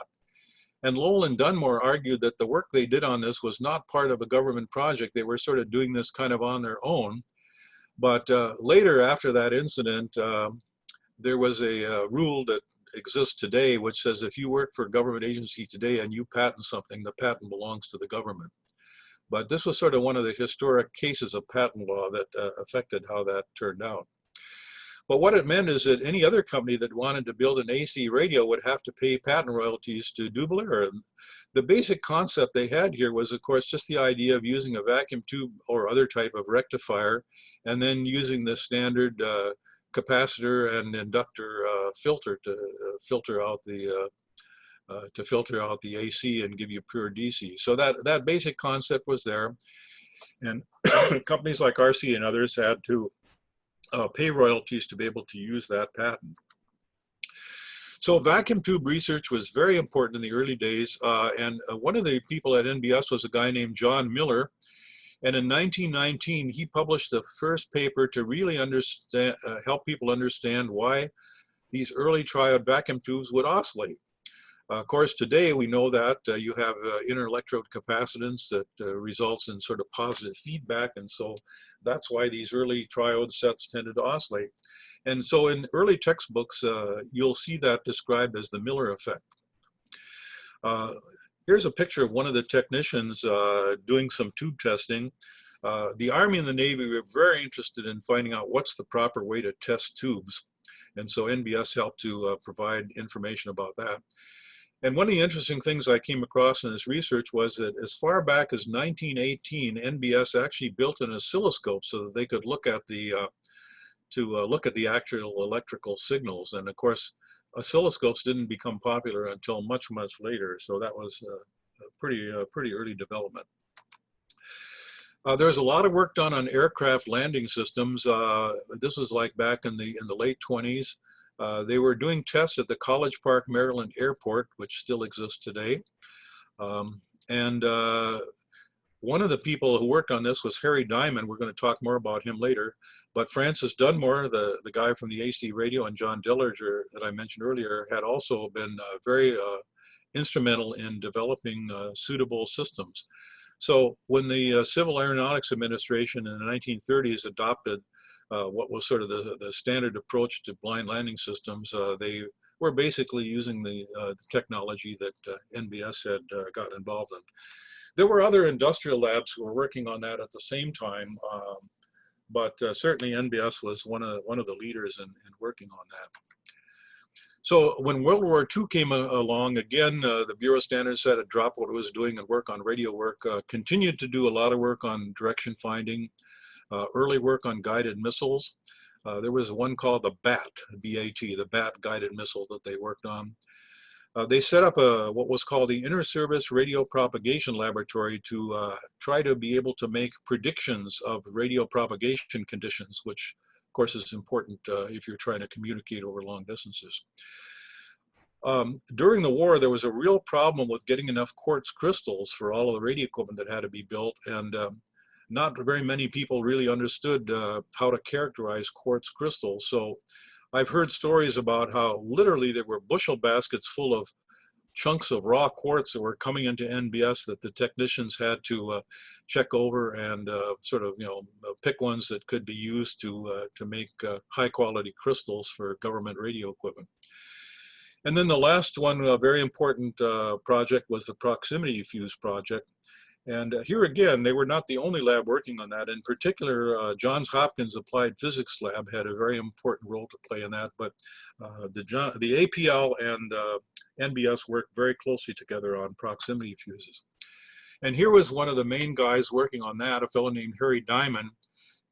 And Lowell and Dunmore argued that the work they did on this was not part of a government project. They were sort of doing this kind of on their own. But later, after that incident, there was a rule that exists today, which says if you work for a government agency today and you patent something, the patent belongs to the government. But this was sort of one of the historic cases of patent law that affected how that turned out. But what it meant is that any other company that wanted to build an AC radio would have to pay patent royalties to Dublier. The basic concept they had here was, of course, just the idea of using a vacuum tube or other type of rectifier, and then using the standard capacitor and inductor filter to filter out the AC and give you pure DC. So that basic concept was there, and companies like RC and others had to pay royalties to be able to use that patent. So vacuum tube research was very important in the early days, and one of the people at NBS was a guy named John Miller, And in 1919, he published the first paper to really understand, help people understand why these early triode vacuum tubes would oscillate. Of course, today we know that you have inner electrode capacitance that results in sort of positive feedback, and so that's why these early triode sets tended to oscillate. And so in early textbooks, you'll see that described as the Miller effect. Here's a picture of one of the technicians doing some tube testing. The Army and the Navy were very interested in finding out what's the proper way to test tubes. And so NBS helped to provide information about that. And one of the interesting things I came across in this research was that as far back as 1918, NBS actually built an oscilloscope so that they could look at the actual electrical signals. And of course, oscilloscopes didn't become popular until much, much later. So that was a pretty early development. There's a lot of work done on aircraft landing systems. This was like back in the late 20s. They were doing tests at the College Park, Maryland airport, which still exists today. One of the people who worked on this was Harry Diamond. We're going to talk more about him later. But Francis Dunmore, the guy from the AC radio, and John Dillinger that I mentioned earlier, had also been very instrumental in developing suitable systems. So when the Civil Aeronautics Administration in the 1930s adopted what was sort of the standard approach to blind landing systems, they were basically using the technology that NBS had got involved in. There were other industrial labs who were working on that at the same time, but certainly NBS was one of the leaders in working on that. So when World War II came along, again, the Bureau of Standards had to drop what it was doing and work on radio work, continued to do a lot of work on direction finding, early work on guided missiles. There was one called the BAT, B-A-T, the BAT guided missile that they worked on. They set up what was called the Inter-Service Radio Propagation Laboratory to try to be able to make predictions of radio propagation conditions, which of course is important if you're trying to communicate over long distances. During the war, there was a real problem with getting enough quartz crystals for all of the radio equipment that had to be built, and not very many people really understood how to characterize quartz crystals. So I've heard stories about how literally there were bushel baskets full of chunks of raw quartz that were coming into NBS that the technicians had to check over and sort of, pick ones that could be used to make high quality crystals for government radio equipment. And then the last one, a very important project, was the proximity fuse project. And here again, they were not the only lab working on that. In particular, Johns Hopkins Applied Physics Lab had a very important role to play in that. But the APL and NBS worked very closely together on proximity fuses. And here was one of the main guys working on that, a fellow named Harry Diamond.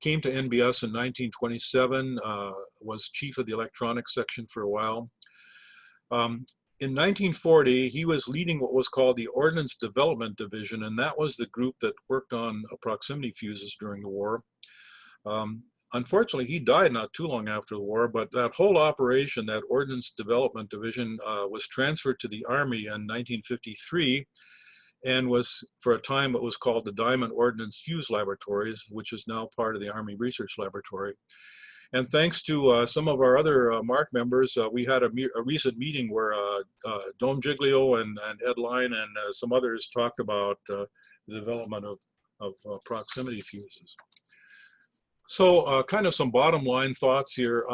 Came to NBS in 1927, was chief of the electronics section for a while. In 1940, he was leading what was called the Ordnance Development Division, and that was the group that worked on proximity fuses during the war. Unfortunately, he died not too long after the war, but that whole operation, that Ordnance Development Division, was transferred to the Army in 1953, and was, for a time, it was called the Diamond Ordnance Fuse Laboratories, which is now part of the Army Research Laboratory. And thanks to some of our other MAARC members, we had a recent meeting where Dom Giglio and Ed Line and some others talked about the development of proximity fuses. So kind of some bottom line thoughts here.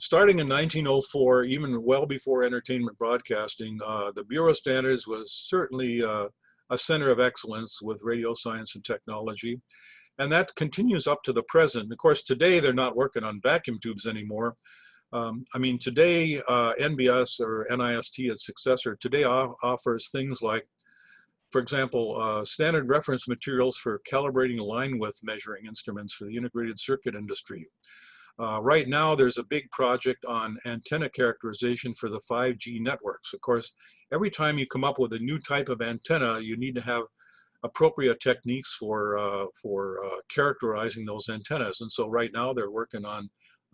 Starting in 1904, even well before entertainment broadcasting, the Bureau of Standards was certainly a center of excellence with radio science and technology. And that continues up to the present. Of course, today they're not working on vacuum tubes anymore. I mean, today NBS or NIST, its successor, today offers things like, for example, standard reference materials for calibrating line width measuring instruments for the integrated circuit industry. Right now, there's a big project on antenna characterization for the 5G networks. Of course, every time you come up with a new type of antenna, you need to have appropriate techniques for characterizing those antennas. And so right now they're working on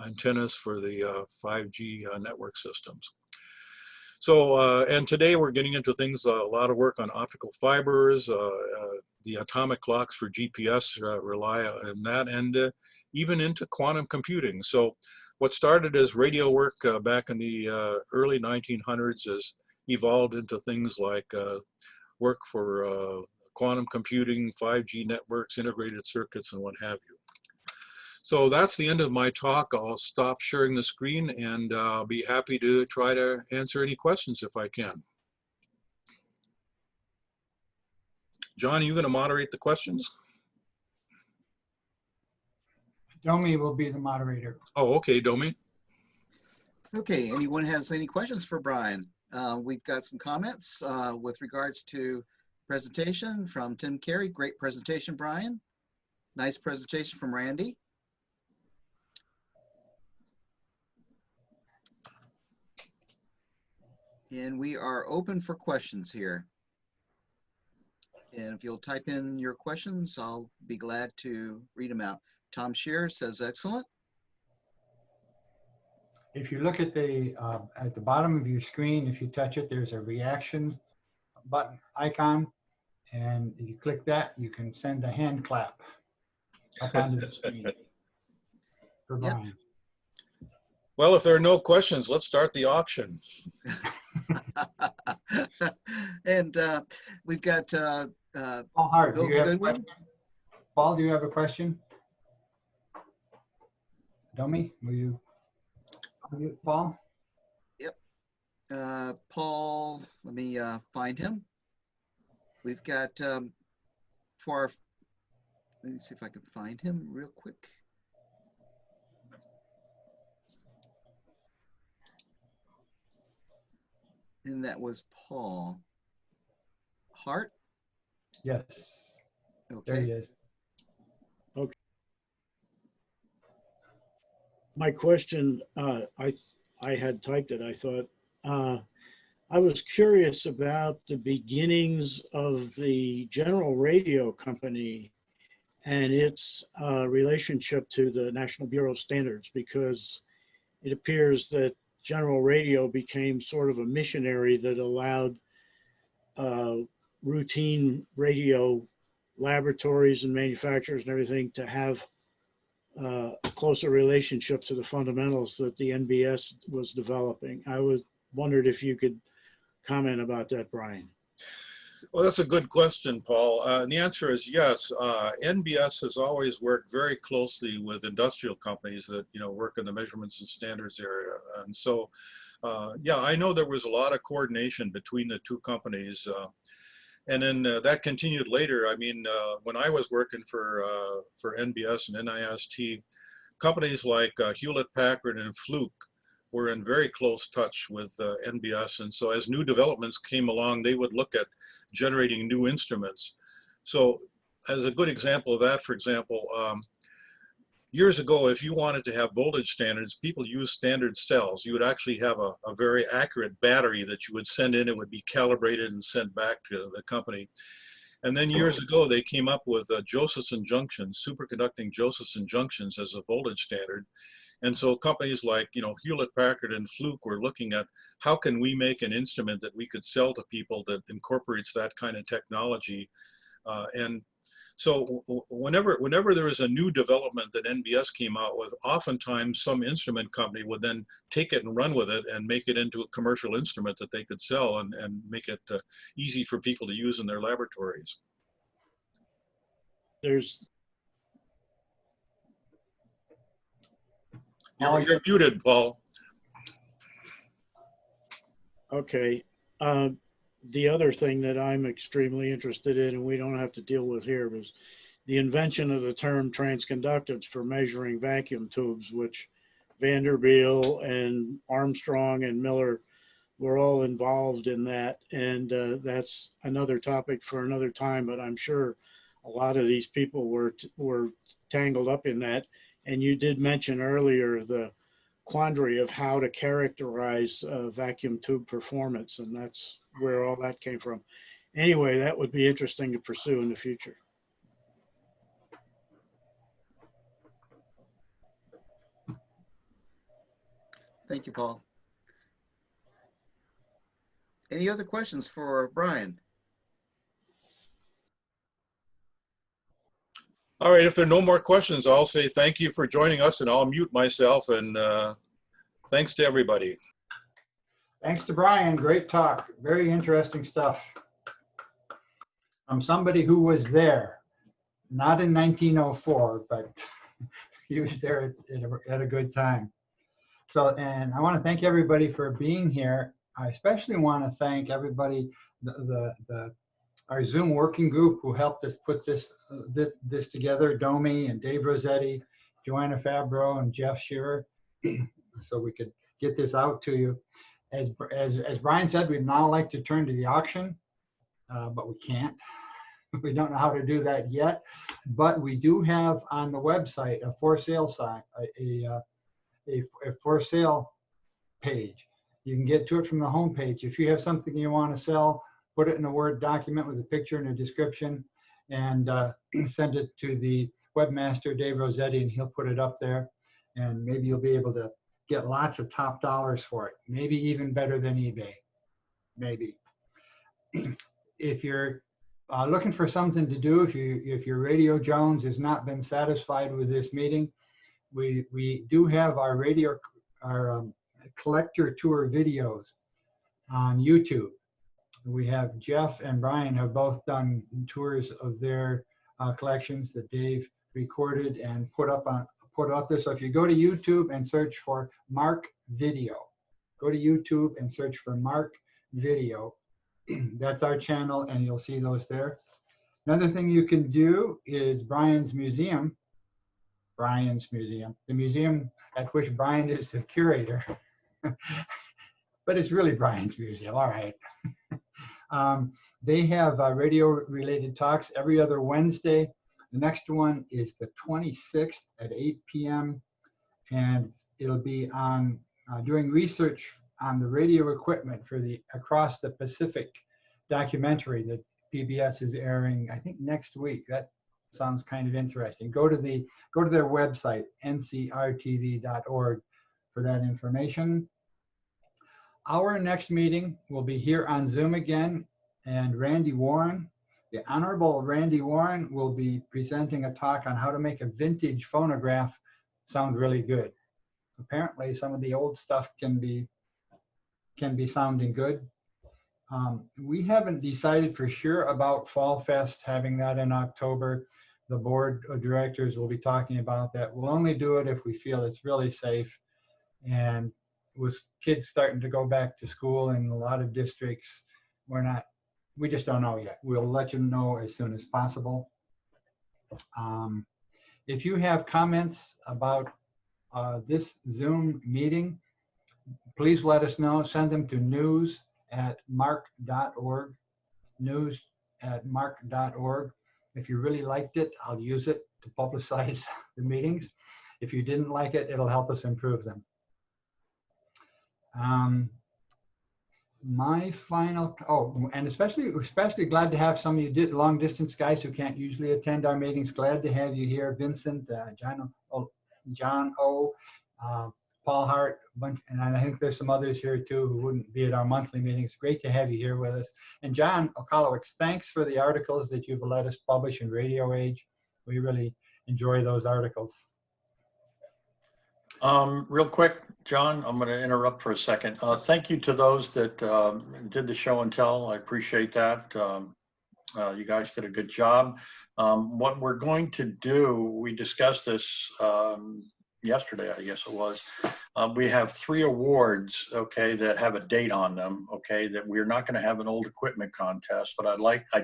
antennas for the 5G network systems. So, and today we're getting into things, a lot of work on optical fibers, the atomic clocks for GPS rely on that, and even into quantum computing. So what started as radio work back in the early 1900s has evolved into things like work for quantum computing, 5G networks, integrated circuits, and what have you. So that's the end of my talk. I'll stop sharing the screen and I'll be happy to try to answer any questions if I can. John, are you going to moderate the questions? Domi will be the moderator. Oh, okay, Domi. Okay, anyone has any questions for Brian? We've got some comments with regards to presentation from Tim Carey. Great presentation, Brian. Nice presentation from Randy. And we are open for questions here. And if you'll type in your questions, I'll be glad to read them out. Tom Shear says, excellent. If you look at the bottom of your screen, if you touch it, there's a reaction button icon. And if you click that, you can send a hand clap up onto the screen for Brian. Yep. Well, if there are no questions, let's start the auction. And we've got Paul Hart, do Bill you have a Goodwin. question? Paul, do you have a question? Domi, will you unmute Paul? Yep. Paul, let me find him. We've got for our, let me see if I can find him real quick. And that was Paul Hart. Yes. Okay. There he is. Okay. My question, I had typed it, I thought. I was curious about the beginnings of the General Radio Company and its relationship to the National Bureau of Standards, because it appears that General Radio became sort of a missionary that allowed routine radio laboratories and manufacturers and everything to have a closer relationship to the fundamentals that the NBS was developing. I wondered if you could comment about that, Brian. Well, that's a good question, Paul. And the answer is yes. NBS has always worked very closely with industrial companies that work in the measurements and standards area. And so, yeah, I know there was a lot of coordination between the two companies. And then that continued later. I mean, when I was working for NBS and NIST, companies like Hewlett-Packard and Fluke were in very close touch with NBS. And so as new developments came along, they would look at generating new instruments. So as a good example of that, for example, years ago, if you wanted to have voltage standards, people used standard cells. You would actually have a very accurate battery that you would send in. It would be calibrated and sent back to the company. And then years ago, they came up with Josephson junctions, superconducting Josephson junctions as a voltage standard. And so companies like, Hewlett-Packard and Fluke were looking at how can we make an instrument that we could sell to people that incorporates that kind of technology. And so whenever there was a new development that NBS came out with, oftentimes some instrument company would then take it and run with it and make it into a commercial instrument that they could sell and make it easy for people to use in their laboratories. You're muted, Paul. Okay. The other thing that I'm extremely interested in, and we don't have to deal with here, was the invention of the term transconductance for measuring vacuum tubes, which Vanderbilt and Armstrong and Miller were all involved in that. And that's another topic for another time, but I'm sure a lot of these people were tangled up in that. And you did mention earlier the quandary of how to characterize vacuum tube performance, and that's where all that came from. Anyway, that would be interesting to pursue in the future. Thank you, Paul. Any other questions for Brian? All right, if there are no more questions, I'll say thank you for joining us, and I'll mute myself, and thanks to everybody. Thanks to Brian. Great talk. Very interesting stuff. From somebody who was there, not in 1904, but he was there at a good time. So, and I want to thank everybody for being here. I especially want to thank everybody, our Zoom working group who helped us put this together, Domi and Dave Rossetti, Joanna Fabro and Jeff Shearer, so we could get this out to you. As Brian said, we'd now like to turn to the auction, but we can't. We don't know how to do that yet, but we do have on the website a for sale sign, a for sale page. You can get to it from the home page. If you have something you want to sell, put it in a Word document with a picture and a description, and send it to the webmaster, Dave Rossetti, and he'll put it up there. And maybe you'll be able to get lots of top dollars for it. Maybe even better than eBay. Maybe. If you're looking for something to do, if your Radio Jones has not been satisfied with this meeting, we do have our collector tour videos on YouTube. We have Jeff and Brian have both done tours of their collections that Dave recorded and put up there. So if you go to YouTube and search for MAARC Video, go to YouTube and search for MAARC Video. That's our channel, and you'll see those there. Another thing you can do is Brian's museum, the museum at which Brian is the curator. But it's really Brian's museum, all right. They have radio-related talks every other Wednesday. The next one is the 26th at 8 p.m. And it'll be on doing research on the radio equipment for the Across the Pacific documentary that PBS is airing, I think, next week. That sounds kind of interesting. Go to their website, ncrtv.org, for that information. Our next meeting will be here on Zoom again, and Randy Warren, the Honorable Randy Warren, will be presenting a talk on how to make a vintage phonograph sound really good. Apparently, some of the old stuff can be sounding good. We haven't decided for sure about Fall Fest, having that in October. The board of directors will be talking about that. We'll only do it if we feel it's really safe. And with kids starting to go back to school in a lot of districts, we just don't know yet. We'll let you know as soon as possible. If you have comments about this Zoom meeting, please let us know. Send them to news@maarc.org, news@maarc.org. If you really liked it, I'll use it to publicize the meetings. If you didn't like it, it'll help us improve them. My final, and especially glad to have some of you long distance guys who can't usually attend our meetings. Glad to have you here, Vincent, John O, Paul Hart, and I think there's some others here too who wouldn't be at our monthly meetings. Great to have you here with us. And John Okalowicz, thanks for the articles that you've let us publish in Radio Age. We really enjoy those articles. Real quick, John, I'm going to interrupt for a second. Thank you to those that did the show and tell. I appreciate that. You guys did a good job. What we're going to do, we discussed this yesterday, I guess it was. We have 3 awards, okay, that have a date on them, okay, that we're not going to have an old equipment contest, but I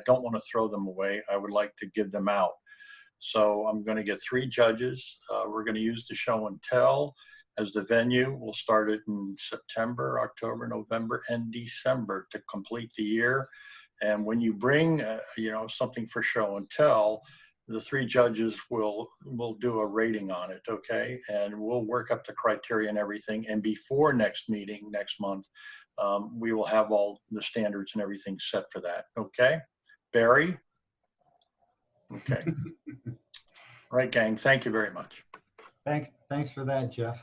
don't want to throw them away. I would like to give them out. So I'm going to get 3 judges. We're going to use the show and tell as the venue. We'll start it in September, October, November, and December to complete the year. And when you bring, something for show and tell, the 3 judges will do a rating on it, okay? And we'll work up the criteria and everything. And before next meeting, next month, we will have all the standards and everything set for that, okay? Barry? Okay. All right, gang. Thank you very much. Thanks for that, Jeff.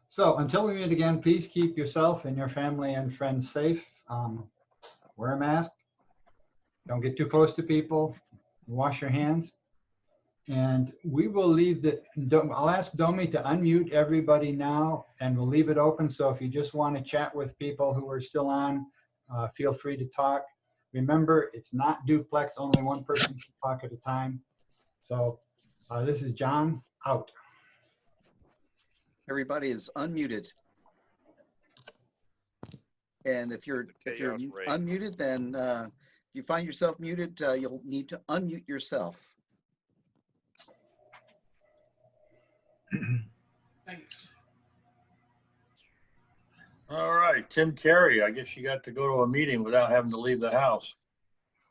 So until we meet again, please keep yourself and your family and friends safe. wear a mask, don't get too close to people, wash your hands. And we will leave the, I'll ask Domi to unmute everybody now, and we'll leave it open. So if you just want to chat with people who are still on, feel free to talk. Remember, it's not duplex, only one person can talk at a time. So this is John, out. Everybody is unmuted. And if you're unmuted, then if you find yourself muted, you'll need to unmute yourself. Thanks. All right, Tim Carey, I guess you got to go to a meeting without having to leave the house.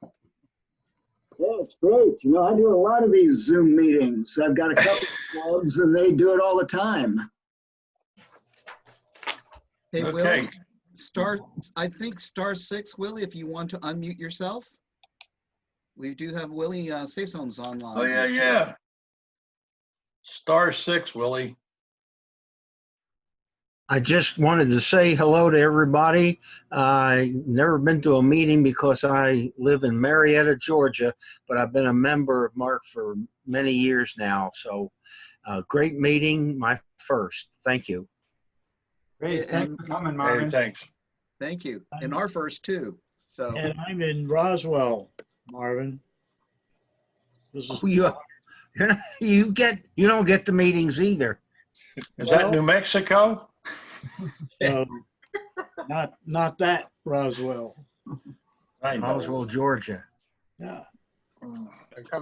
Yeah, it's great. You know, I do a lot of these Zoom meetings. I've got a couple of clubs and they do it all the time. Hey, Okay. Willie, I think *6, Willie, if you want to unmute yourself. We do have Willie Saison's online. Oh, yeah, yeah. *6, Willie. I just wanted to say hello to everybody. I've never been to a meeting because I live in Marietta, Georgia, but I've been a member of MAARC for many years now. So great meeting, my first. Thank you. Great, thanks for coming, Marvin. Hey, thanks. Thank you. And our first too. So. And I'm in Roswell, Marvin. This is You don't get the meetings either. Is that New Mexico? not that Roswell. Roswell, Georgia. Yeah.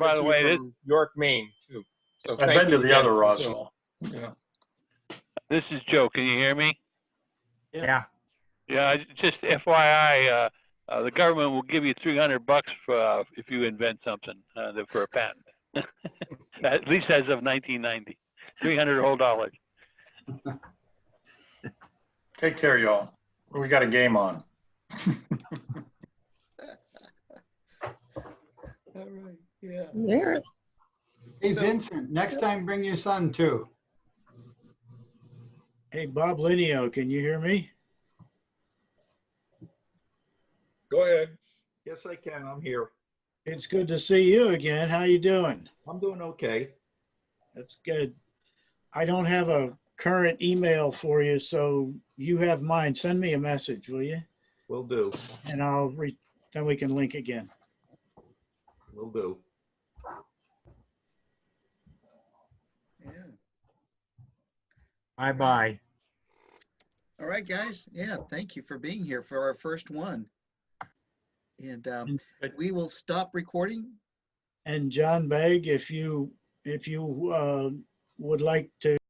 By the way, this York, Maine, too. So I've been to the other Roswell. Yeah. This is Joe. Can you hear me? Yeah. Yeah. Just FYI, the government will give you $300 for if you invent something for a patent. At least as of 1990, $300 whole dollars. Take care, y'all. We got a game on. All right. Yeah. Hey, So- Vincent, next time bring your son too. Hey, Bob Lineo, can you hear me? Go ahead. Yes, I can. I'm here. It's good to see you again. How you doing? I'm doing okay. That's good. I don't have a current email for you, so you have mine. Send me a message, will you? Will do. And then we can link again. Will do. Yeah. Bye-bye. All right, guys. Yeah, thank you for being here for our first one. And we will stop recording. And John Begg, if you would like to